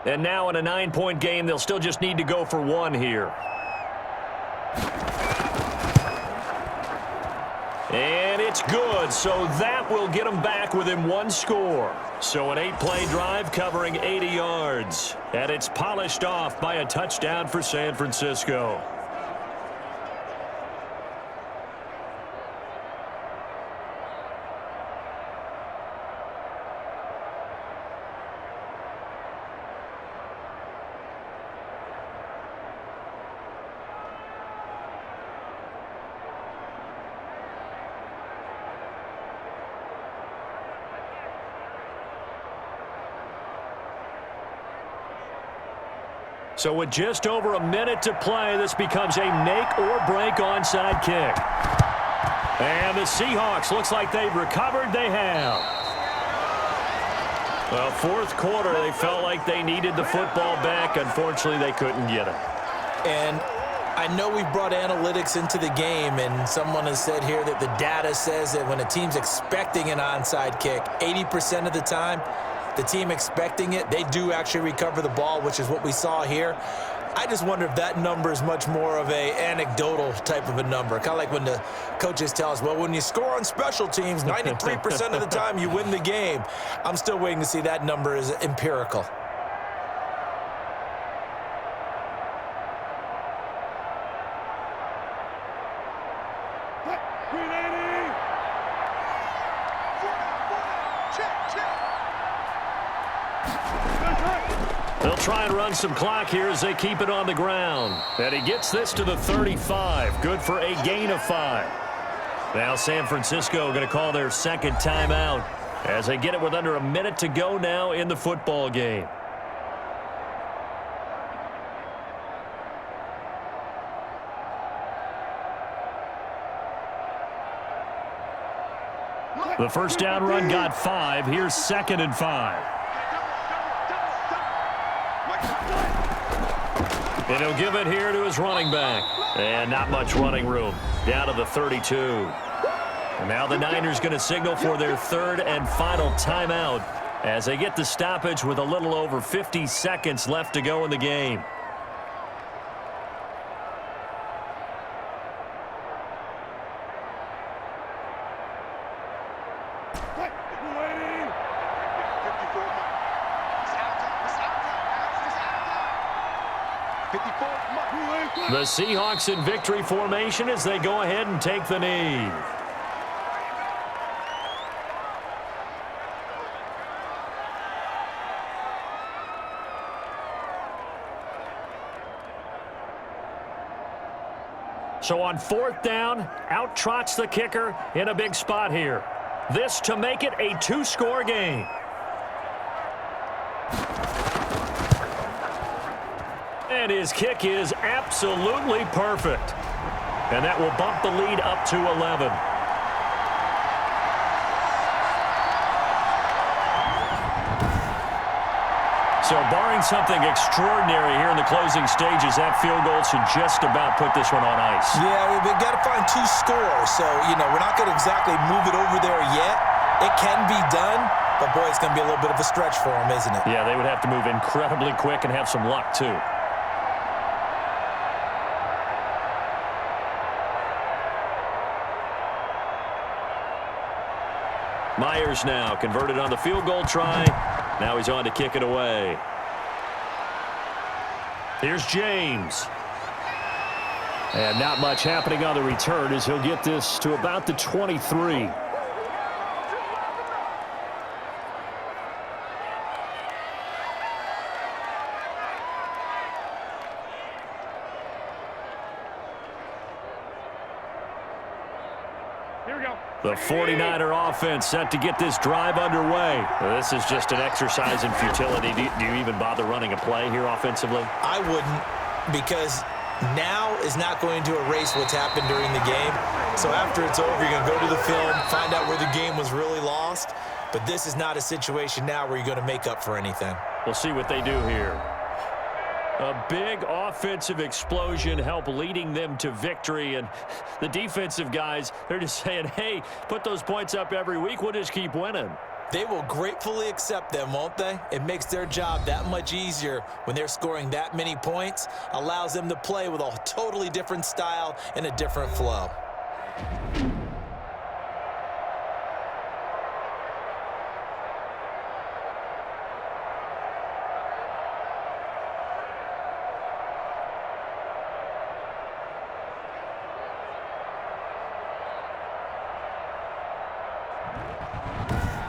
And now in a 9-point game, they'll still just need to go for one here. And it's good, so that will get them back within one score. So an 8-play drive covering 80 yards. And it's polished off by a touchdown for San Francisco. So with just over a minute to play, this becomes a make-or-break onside kick. And the Seahawks, looks like they've recovered. They have. Well, fourth quarter, they felt like they needed the football back. Unfortunately, they couldn't get it. And I know we've brought analytics into the game, and someone has said here that the data says that when a team's expecting an onside kick, 80% of the time, the team expecting it, they do actually recover the ball, which is what we saw here. I just wonder if that number is much more of a anecdotal type of a number. Kind of like when the coaches tell us, well, when you score on special teams, 93% of the time you win the game. I'm still waiting to see that number is empirical. They'll try and run some clock here as they keep it on the ground. And he gets this to the 35. Good for a gain of 5. Now San Francisco going to call their second timeout as they get it with under a minute to go now in the football game. The first down run got 5. Here's 2nd and 5. And he'll give it here to his running back. And not much running room. Down to the 32. And now the Niners going to signal for their third and final timeout as they get the stoppage with a little over 50 seconds left to go in the game. The Seahawks in victory formation as they go ahead and take the knee. So on 4th down, out trots the kicker in a big spot here. This to make it a 2-score game. And his kick is absolutely perfect. And that will bump the lead up to 11. So barring something extraordinary here in the closing stages, that field goal should just about put this one on ice. Yeah, we've got to find 2 scores. So, we're not going to exactly move it over there yet. It can be done, but boy, it's going to be a little bit of a stretch for them, isn't it? Yeah, they would have to move incredibly quick and have some luck, too. Myers now converted on the field goal try. Now he's on to kick it away. Here's James. And not much happening on the return as he'll get this to about the 23. The 49er offense set to get this drive underway. This is just an exercise in futility. Do you even bother running a play here offensively? I wouldn't, because now is not going to erase what's happened during the game. So after it's over, you're going to go to the film, find out where the game was really lost. But this is not a situation now where you're going to make up for anything. We'll see what they do here. A big offensive explosion helped leading them to victory. And the defensive guys, they're just saying, hey, put those points up every week. We'll just keep winning. They will gratefully accept them, won't they? It makes their job that much easier when they're scoring that many points. Allows them to play with a totally different style and a different flow.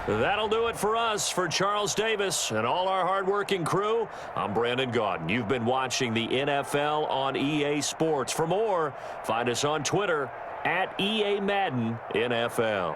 That'll do it for us. For Charles Davis and all our hardworking crew, I'm Brandon Gaudin. You've been watching the NFL on EA Sports. For more, find us on Twitter @EA Madden NFL.